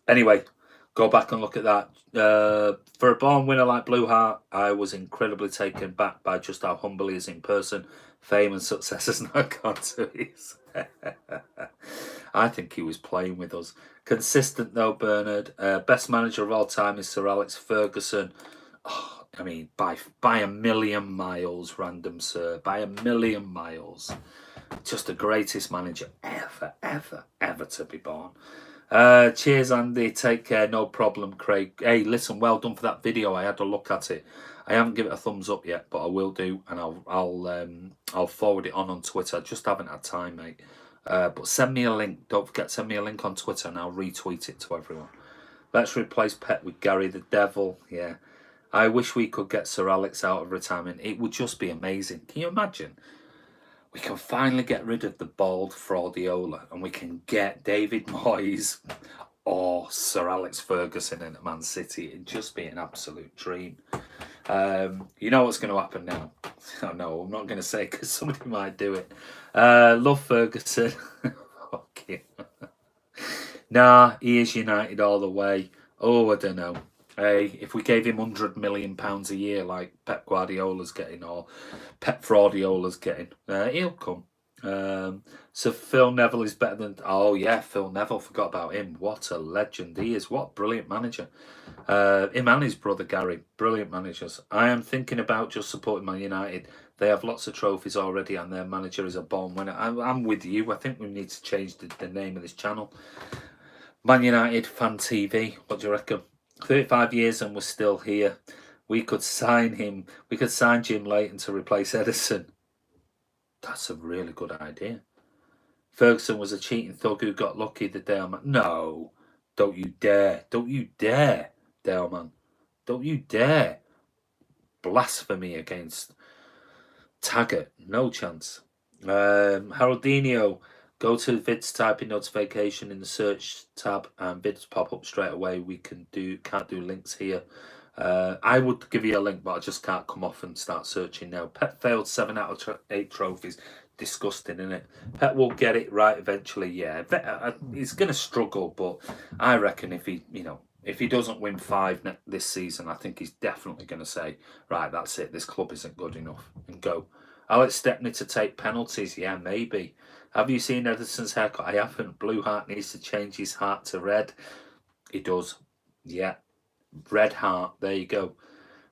anyway, go back and look at that. For a born winner like Blue Heart, I was incredibly taken back by just how humble he is in person. Fame and success has not gone to his. I think he was playing with us. Consistent though, Bernard. Best manager of all time is Sir Alex Ferguson. Oh, I mean, by a million miles, Random Sir. By a million miles. Just the greatest manager ever to be born. Cheers, Andy. Take care. No problem, Craig. Hey, listen, well done for that video. I had a look at it. I haven't given it a thumbs up yet, but I will do, and I'll forward it on Twitter. I just haven't had time, mate. But send me a link. Don't forget, send me a link on Twitter, and I'll retweet it to everyone. Let's replace Pep with Gary the Devil. Yeah, I wish we could get Sir Alex out of retirement. It would just be amazing. Can you imagine? We can finally get rid of the bald Fraudiola, and we can get David Moyes or Sir Alex Ferguson in at Man City. It'd just be an absolute dream. You know what's going to happen now? Oh, no, I'm not going to say because somebody might do it. Love Ferguson. Fuck you. Nah, he is United all the way. Oh, I don't know. Hey, if we gave him £100 million a year like Pep Guardiola's getting or Pep Fraudiola's getting, he'll come. So Phil Neville is better than... Oh, yeah, Phil Neville. Forgot about him. What a legend he is. What a brilliant manager. Him and his brother Gary. Brilliant managers. I am thinking about just supporting Man United. They have lots of trophies already and their manager is a born winner. I'm with you. I think we need to change the name of this channel. Man United Fan TV. What do you reckon? 35 years and we're still here. We could sign him. We could sign Jim Leighton to replace Edison. That's a really good idea. Ferguson was a cheating thug who got lucky the day. No, don't you dare. Don't you dare, Daleman. Don't you dare. Blasphemy against Taggart. No chance. Haroldinho. Go to vids, type in notification in the search tab, and vids pop up straight away. We can't do links here. I would give you a link, but I just can't come off and start searching now. Pep failed 7 out of 8 trophies. Disgusting, isn't it? Pep will get it right eventually. Yeah, he's going to struggle, but I reckon if he doesn't win 5 this season, I think he's definitely going to say, right, that's it. This club isn't good enough, and go. Alex Stepney to take penalties. Yeah, maybe. Have you seen Edison's haircut? I haven't. Blue Heart needs to change his heart to red. He does. Yeah. Red heart. There you go.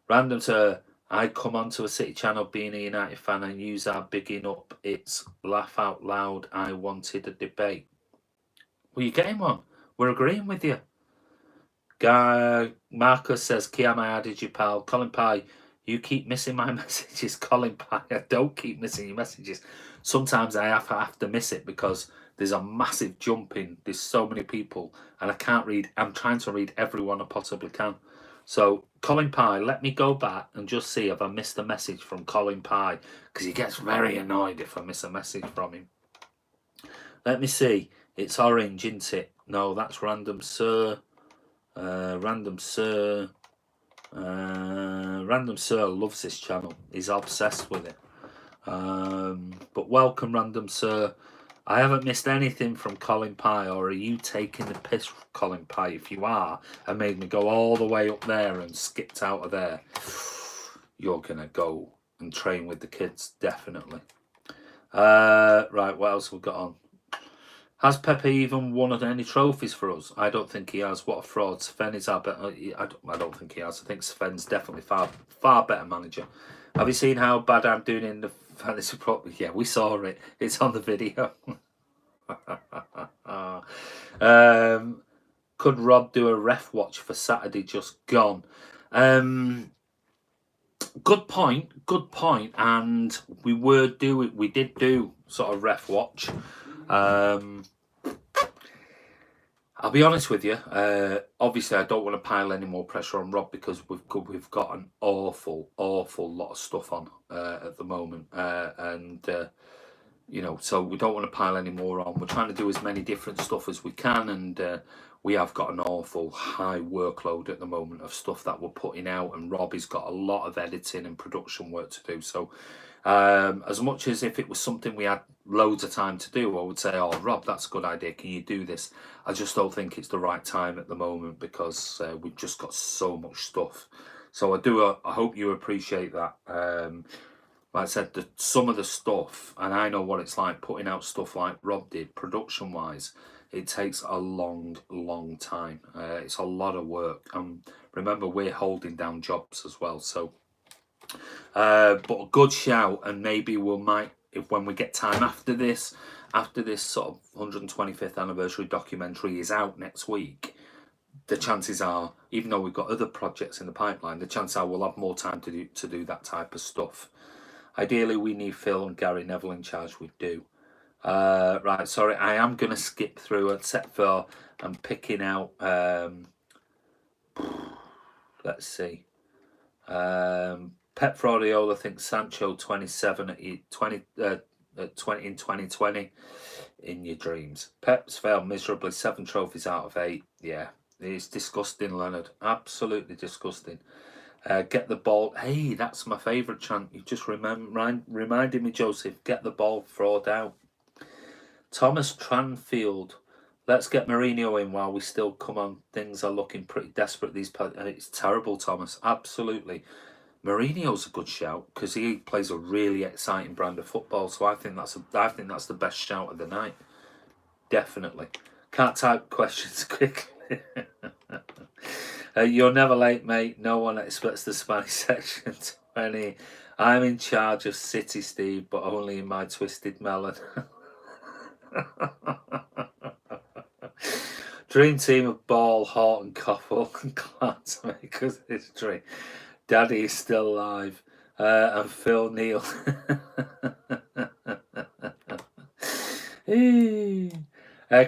Random to I come onto a City channel being a United fan and use our bigging up. It's laugh out loud. I wanted a debate. Well, you're getting one. We're agreeing with you. Marcus says, Kiam, I added you, pal. Colin Pye, you keep missing my messages. Colin Pye, I don't keep missing your messages. Sometimes I have to miss it because there's a massive jump in. There's so many people and I can't read. I'm trying to read everyone I possibly can. So Colin Pye, let me go back and just see if I missed a message from Colin Pye, because he gets very annoyed if I miss a message from him. Let me see. It's orange, isn't it? No, that's Random Sir. Random Sir. Random Sir loves this channel. He's obsessed with it. But welcome, Random Sir. I haven't missed anything from Colin Pye, or are you taking the piss, Colin Pye? If you are, and made me go all the way up there and skipped out of there, you're going to go and train with the kids, definitely. Right, what else have we got on? Has Pepe even won any trophies for us? I don't think he has. What a fraud. Sven is our better. I don't think he has. I think Sven's definitely far better manager. Have you seen how bad I'm doing in the fantasy prop? Yeah, we saw it. It's on the video. Could Rob do a ref watch for Saturday just gone? Good point. Good point. And we did do sort of ref watch. I'll be honest with you. Obviously, I don't want to pile any more pressure on Rob because we've got an awful lot of stuff on at the moment, you know, so we don't want to pile any more on. We're trying to do as many different stuff as we can, and we have got an awful high workload at the moment of stuff that we're putting out, and Robbie's got a lot of editing and production work to do. So as much as if it was something we had loads of time to do, I would say, oh, Rob, that's a good idea, can you do this? I just don't think it's the right time at the moment because we've just got so much stuff. So I hope you appreciate that. like I said, some of the stuff, and I know what it's like putting out stuff like Rob did, production wise. It takes a long, long time. It's a lot of work. Remember, we're holding down jobs as well. So, but a good shout, and maybe if when we get time after this sort of 125th anniversary documentary is out next week, the chances are, even though we've got other projects in the pipeline, the chances are we'll have more time to do that type of stuff. Ideally, we need Phil and Gary Neville in charge. We do. Right, sorry, I am going to skip through, except for I'm picking out, let's see, Pep Guardiola thinks Sancho 27 at 20 in 2020 in your dreams. Pep's failed miserably, 7 trophies out of 8. Yeah, it's disgusting, Leonard. Absolutely disgusting. Get the ball. Hey, that's my favourite chant. You just reminded me, Joseph. Get the ball, throw down. Thomas Tranfield. Let's get Mourinho in while we still come on. Things are looking pretty desperate. It's terrible, Thomas. Absolutely. Mourinho's a good shout because he plays a really exciting brand of football. So I think that's the best shout of the night. Definitely. Can't type questions quickly. You're never late, mate. No one expects the Spanish section 20. I'm in charge of City, Steve, but only in my twisted melon. Dream team of Ball, Horton, Coffle, and glad to make us history. Daddy is still alive. And Phil Neal.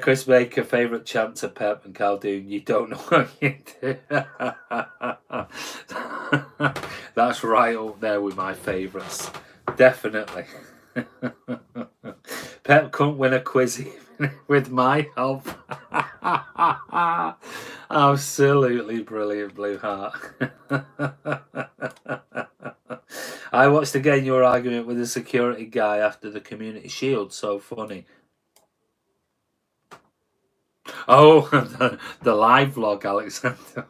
Chris Baker, favourite chant to Pep and Caldoon. You don't know what you do. That's right up there with my favourites. Definitely. Pep couldn't win a quiz even with my help. Absolutely brilliant, Blue Heart. I watched again your argument with the security guy after the Community Shield. So funny. Oh, the live vlog, Alexander.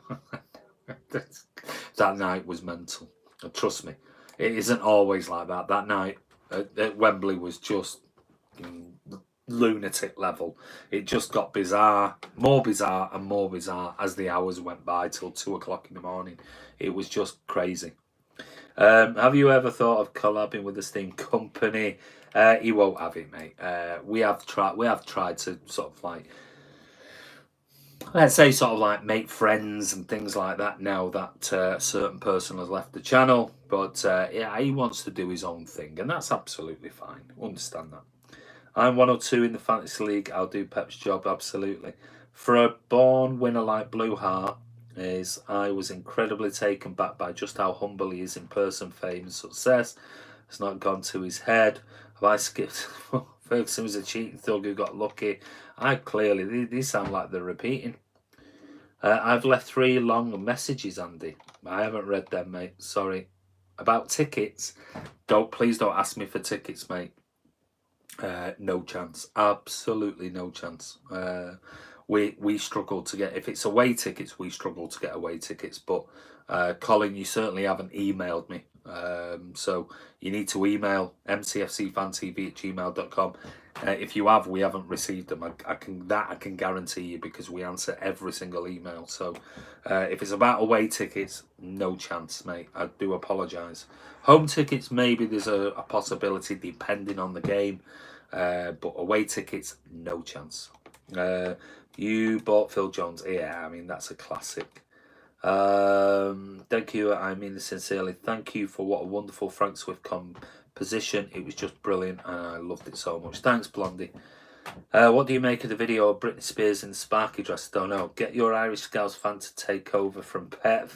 That night was mental. Trust me, it isn't always like that. That night at Wembley was just lunatic level. It just got bizarre, more bizarre and more bizarre as the hours went by till 2 o'clock in the morning. It was just crazy. Have you ever thought of collabing with the Steam company? He won't have it, mate. We have tried to sort of like, let's say, sort of like make friends and things like that now that a certain person has left the channel. But yeah, he wants to do his own thing, and that's absolutely fine. Understand that. I'm 102 in the Fantasy League. I'll do Pep's job, absolutely. For a born winner like Blue Heart, I was incredibly taken back by just how humble he is in person. Fame and success has not gone to his head. Have I skipped? Ferguson was a cheating thug who got lucky. These sound like they're repeating. I've left 3 long messages, Andy. I haven't read them, mate. Sorry. About tickets. Please don't ask me for tickets, mate. No chance. Absolutely no chance. We struggle to get, if it's away tickets, we struggle to get away tickets. But Colin, you certainly haven't emailed me. So you need to email mcfcfantv@gmail.com. If you have, we haven't received them. I can guarantee you, because we answer every single email. So if it's about away tickets, no chance, mate. I do apologise. Home tickets, maybe there's a possibility depending on the game. But away tickets, no chance. You bought Phil Jones. Yeah, I mean, that's a classic. Thank you. I mean this sincerely. Thank you for what a wonderful Frank Swift composition. It was just brilliant, and I loved it so much. Thanks, Blondie. What do you make of the video of Britney Spears in the Sparky dress? Don't know. Get your Irish Scouts fan to take over from Pep.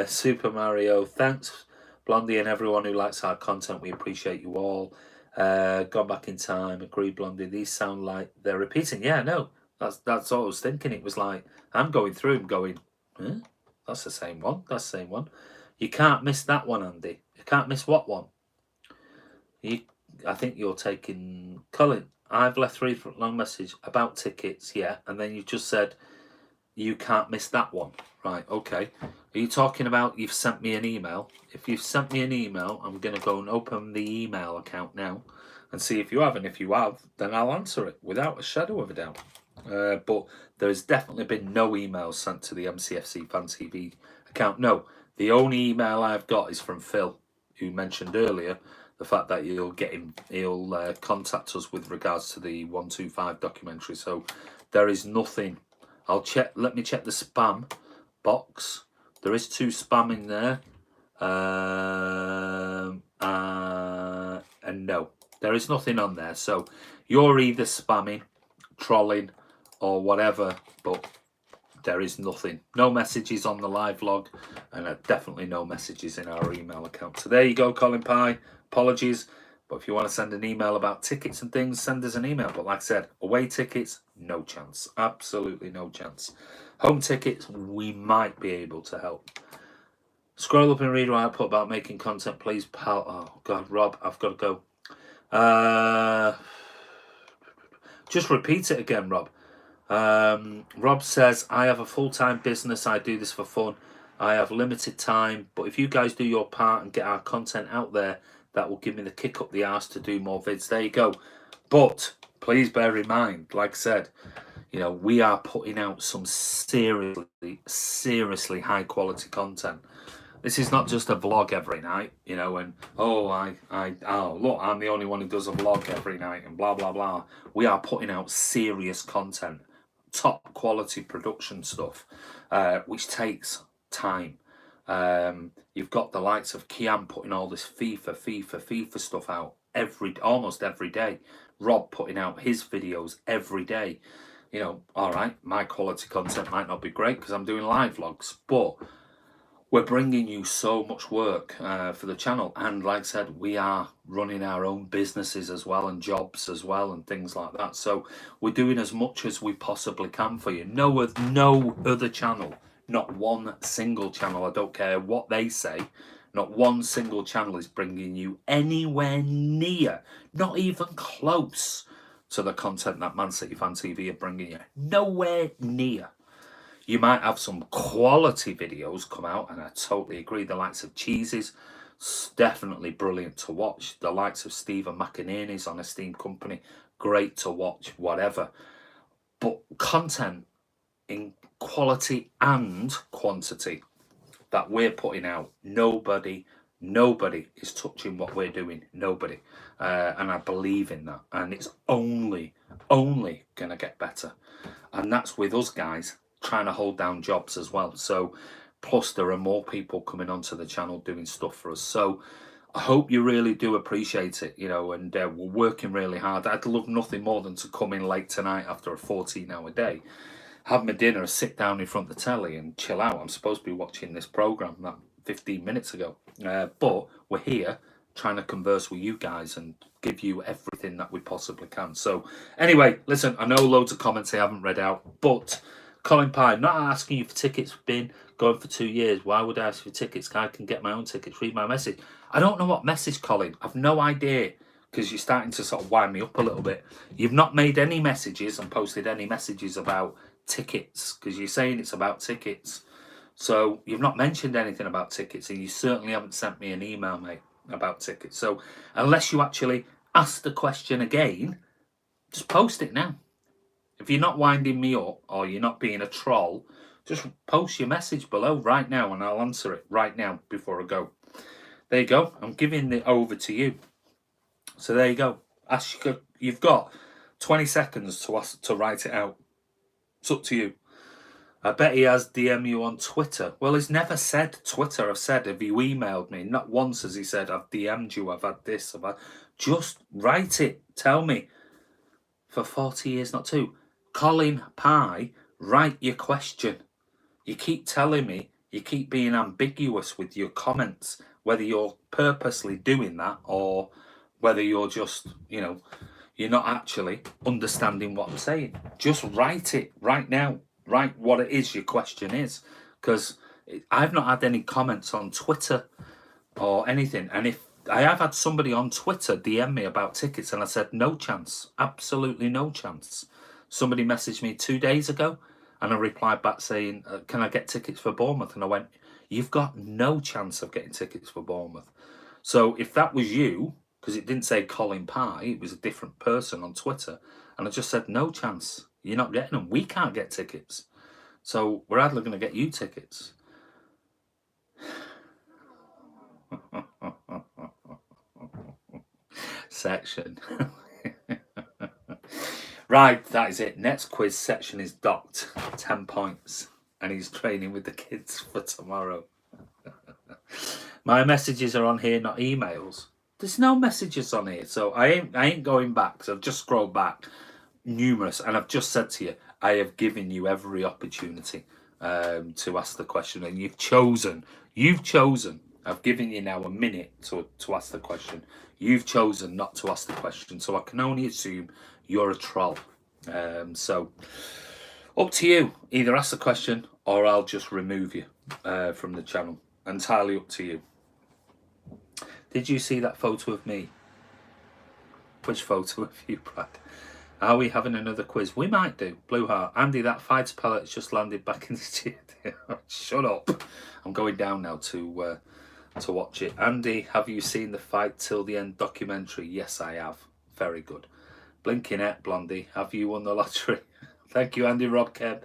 Super Mario. Thanks, Blondie, and everyone who likes our content. We appreciate you all. Gone back in time. Agree, Blondie. These sound like they're repeating. Yeah, no. That's all I was thinking. It was like, I'm going through and going, huh? That's the same one. That's the same one. You can't miss that one, Andy. You can't miss what one? I think you're taking Colin. I've left 3 long message about tickets, yeah, and then you just said you can't miss that one. Right, okay. Are you talking about you've sent me an email? If you've sent me an email, I'm going to go and open the email account now and see if you have. And if you have, then I'll answer it without a shadow of a doubt. But there has definitely been no emails sent to the MCFC Fan TV account. No, the only email I've got is from Phil, who mentioned earlier the fact that he'll contact us with regards to the 125 documentary. So there is nothing. I'll check. Let me check the spam box. There is 2 spam in there. And no, there is nothing on there. So you're either spamming, trolling, or whatever, but there is nothing. No messages on the live log, and definitely no messages in our email account. So there you go, Colin Pye. Apologies. But if you want to send an email about tickets and things, send us an email. But like I said, away tickets, no chance. Absolutely no chance. Home tickets, we might be able to help. Scroll up and read what I put about making content, please, pal. Oh, God, Rob, I've got to go. Just repeat it again, Rob. Rob says, I have a full-time business. I do this for fun. I have limited time. But if you guys do your part and get our content out there, that will give me the kick up the arse to do more vids. There you go. But please bear in mind, like I said, we are putting out some seriously high quality content. This is not just a vlog every night, and look, I'm the only one who does a vlog every night and blah blah blah. We are putting out serious content, top quality production stuff, which takes time. You've got the likes of Kian putting all this FIFA stuff out almost every day. Rob putting out his videos every day. All right, my quality content might not be great because I'm doing live vlogs, but we're bringing you so much work for the channel. And like I said, we are running our own businesses as well and jobs as well and things like that. So we're doing as much as we possibly can for you. No other channel, not one single channel, I don't care what they say, not one single channel is bringing you anywhere near, not even close to the content that Man City Fan TV are bringing you. Nowhere near. You might have some quality videos come out, and I totally agree. The likes of Cheeses, definitely brilliant to watch. The likes of Stephen McInerney's on Esteemed Company, great to watch, whatever. But content in quality and quantity that we're putting out, nobody is touching what we're doing. Nobody. And I believe in that. And it's only going to get better. And that's with us guys trying to hold down jobs as well. So plus there are more people coming onto the channel doing stuff for us. So I hope you really do appreciate it, and we're working really hard. I'd love nothing more than to come in late tonight after a 14-hour day, have my dinner, sit down in front of the telly and chill out. I'm supposed to be watching this program that 15 minutes ago, but we're here trying to converse with you guys and give you everything that we possibly can. So anyway, listen, I know loads of comments I haven't read out, but Colin Pye, not asking you for tickets, been going for 2 years. Why would I ask for tickets? I can get my own tickets. Read my message. I don't know what message, Colin. I've no idea, because you're starting to sort of wind me up a little bit. You've not made any messages and posted any messages about tickets, because you're saying it's about tickets. So you've not mentioned anything about tickets, and you certainly haven't sent me an email, mate, about tickets. So unless you actually ask the question again, just post it now. If you're not winding me up or you're not being a troll, just post your message below right now and I'll answer it right now before I go. There you go. I'm giving it over to you. So there you go. You've got 20 seconds to write it out. It's up to you. I bet he has DM you on Twitter. Well, he's never said Twitter. I've said, have you emailed me? Not once has he said, I've DM'd you, I've had this, Just write it. Tell me. For 40 years, not 2. Colin Pye, write your question. You keep telling me, you keep being ambiguous with your comments, whether you're purposely doing that or whether you're just, you're not actually understanding what I'm saying. Just write it right now. Write what it is your question is, because I've not had any comments on Twitter or anything. And if I have had somebody on Twitter DM me about tickets and I said, no chance, absolutely no chance. Somebody messaged me 2 days ago and I replied back saying, can I get tickets for Bournemouth? And I went, you've got no chance of getting tickets for Bournemouth. So if that was you, because it didn't say Colin Pye, it was a different person on Twitter, and I just said, no chance, you're not getting them. We can't get tickets. So we're hardly going to get you tickets. Section. Right, that is it. Next quiz section is docked. 10 points. And he's training with the kids for tomorrow. My messages are on here, not emails. There's no messages on here, so I ain't going back, because I've just scrolled back numerous, and I've just said to you, I have given you every opportunity to ask the question, and you've chosen. I've given you now a minute to ask the question. You've chosen not to ask the question, so I can only assume you're a troll. So up to you. Either ask the question or I'll just remove you from the channel. Entirely up to you. Did you see that photo of me? Which photo of you, Brad? Are we having another quiz? We might do. Blue Heart. Andy, that fighter pilot's just landed back in the studio. Shut up. I'm going down now to watch it. Andy, have you seen the Fight Till the End documentary? Yes, I have. Very good. Blinking at Blondie, have you won the lottery? Thank you, Andy, Rob, Keb,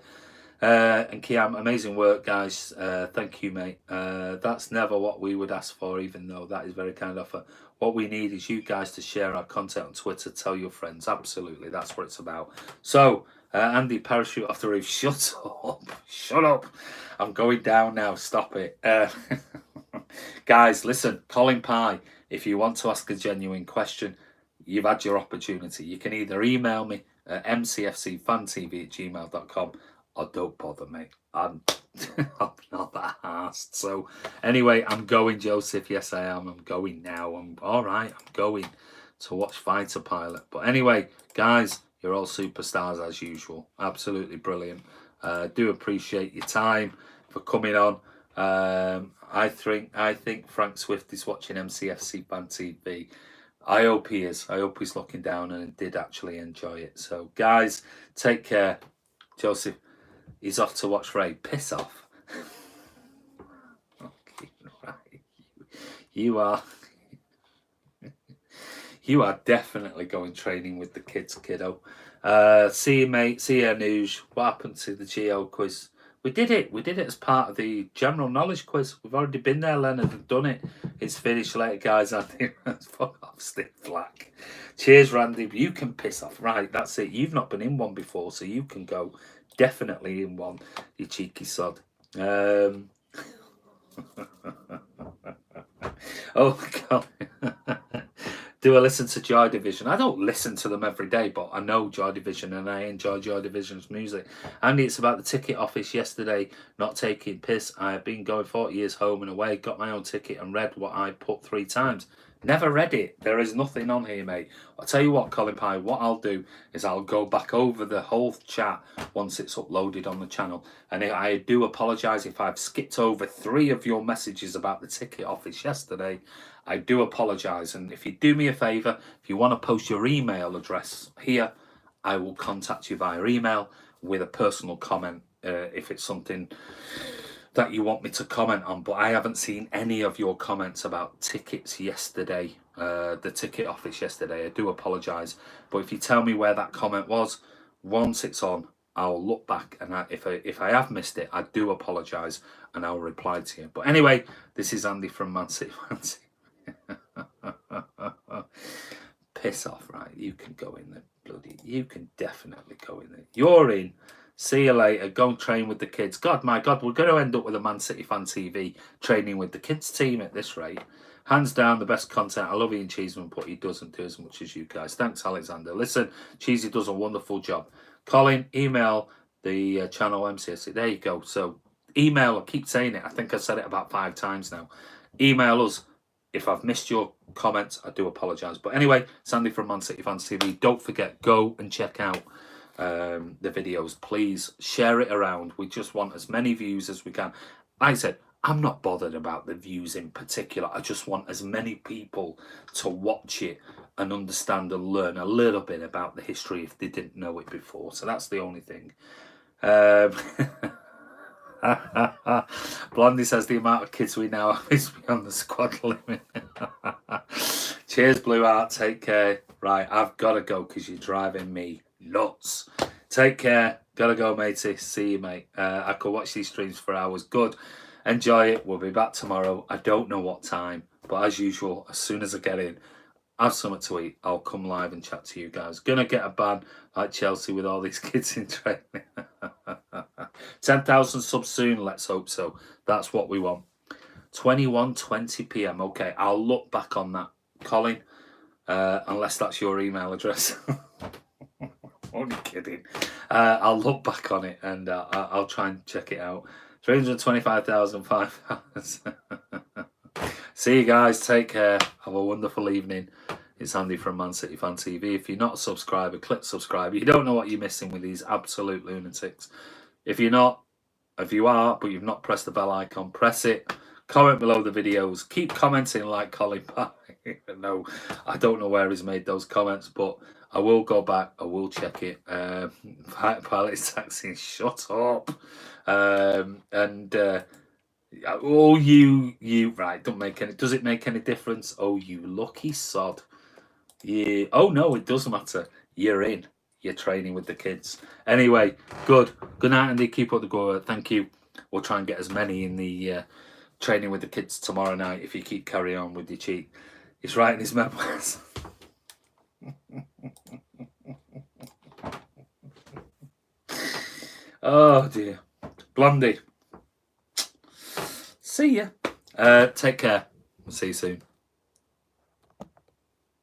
and Kiam. Amazing work, guys. Thank you, mate. That's never what we would ask for, even though that is very kind offer. What we need is you guys to share our content on Twitter. Tell your friends. Absolutely, that's what it's about. So, Andy, parachute off the roof. Shut up. Shut up. I'm going down now. Stop it. Guys, listen. Colin Pye, if you want to ask a genuine question, you've had your opportunity. You can either email me at mcfcfantv@gmail.com or don't bother, mate. I'm not that arsed. So anyway, I'm going, Joseph. Yes, I am. I'm going now. I'm all right. I'm going to watch Fighter Pilot. But anyway, guys, you're all superstars as usual. Absolutely brilliant. Do appreciate your time for coming on. I think Frank Swift is watching MCFC Fan TV. I hope he is. I hope he's looking down and did actually enjoy it. So, guys, take care. Joseph, he's off to watch Ray. Piss off. Okay, right. You are definitely going training with the kids, kiddo. See you, mate. See you, Anuj. What happened to the Geo quiz? We did it. We did it as part of the general knowledge quiz. We've already been there, Leonard, and done it. It's finished later, guys. I think fuck off, Steve Black. Cheers, Randy. You can piss off. Right, that's it. You've not been in one before, so you can go definitely in one, you cheeky sod. Oh, God. Do I listen to Joy Division? I don't listen to them every day, but I know Joy Division and I enjoy Joy Division's music. Andy, it's about the ticket office yesterday, not taking piss. I have been going 40 years home and away, got my own ticket and read what I put 3 times. Never read it. There is nothing on here, mate. I'll tell you what, Colin Pye, what I'll do is I'll go back over the whole chat once it's uploaded on the channel. And I do apologise if I've skipped over 3 of your messages about the ticket office yesterday. I do apologise, and if you do me a favour, if you want to post your email address here, I will contact you via email with a personal comment if it's something that you want me to comment on. But I haven't seen any of your comments about tickets yesterday, the ticket office yesterday. I do apologise, but if you tell me where that comment was, once it's on, I'll look back, and if I have missed it, I do apologise, and I'll reply to you. But anyway, this is Andy from Man City Fancy. Piss off, right? You can go in there, bloody. You can definitely go in there. You're in. See you later. Go and train with the kids. God, my God, we're going to end up with a Man City Fan TV training with the kids team at this rate. Hands down, the best content. I love Ian Cheeseman, but he doesn't do as much as you guys. Thanks, Alexander. Listen, Cheesy does a wonderful job. Colin, email the channel MCSC. There you go. So email, I keep saying it. I think I said it about 5 times now. Email us. If I've missed your comments, I do apologise. But anyway, Sandy from Man City Fans TV. Don't forget, go and check out the videos. Please share it around. We just want as many views as we can. Like I said, I'm not bothered about the views in particular. I just want as many people to watch it and understand and learn a little bit about the history if they didn't know it before. So that's the only thing. Blondie says the amount of kids we now have is beyond the squad limit. Cheers, Blue Heart. Take care. Right, I've got to go because you're driving me nuts. Take care. Gotta go, matey. See you, mate. I could watch these streams for hours. Good. Enjoy it. We'll be back tomorrow. I don't know what time, but as usual, as soon as I get in, have something to eat, I'll come live and chat to you guys. Gonna get a ban like Chelsea with all these kids in training. 10,000 subs soon, let's hope so. That's what we want. 21:20 p.m. Okay, I'll look back on that, Colin, unless that's your email address. Only kidding. I'll look back on it and I'll try and check it out. 325,005. See you guys. Take care. Have a wonderful evening. It's Andy from Man City Fan TV. If you're not a subscriber, click subscribe. You don't know what you're missing with these absolute lunatics. If you're not, if you are, but you've not pressed the bell icon, press it. Comment below the videos. Keep commenting like Colin Pye. No, I don't know where he's made those comments, but I will go back. I will check it. Pilot Taxi, shut up. Oh, you right, don't make any, does it make any difference? Oh, you lucky sod. Yeah. Oh no, it does matter. You're in. You're training with the kids. Anyway, good night, Andy. Keep up the good work. Thank you. We'll try and get as many in the training with the kids tomorrow night if you keep carry on with your cheat. He's writing his memoirs. Oh dear. Blondie. See ya. Take care. See you soon.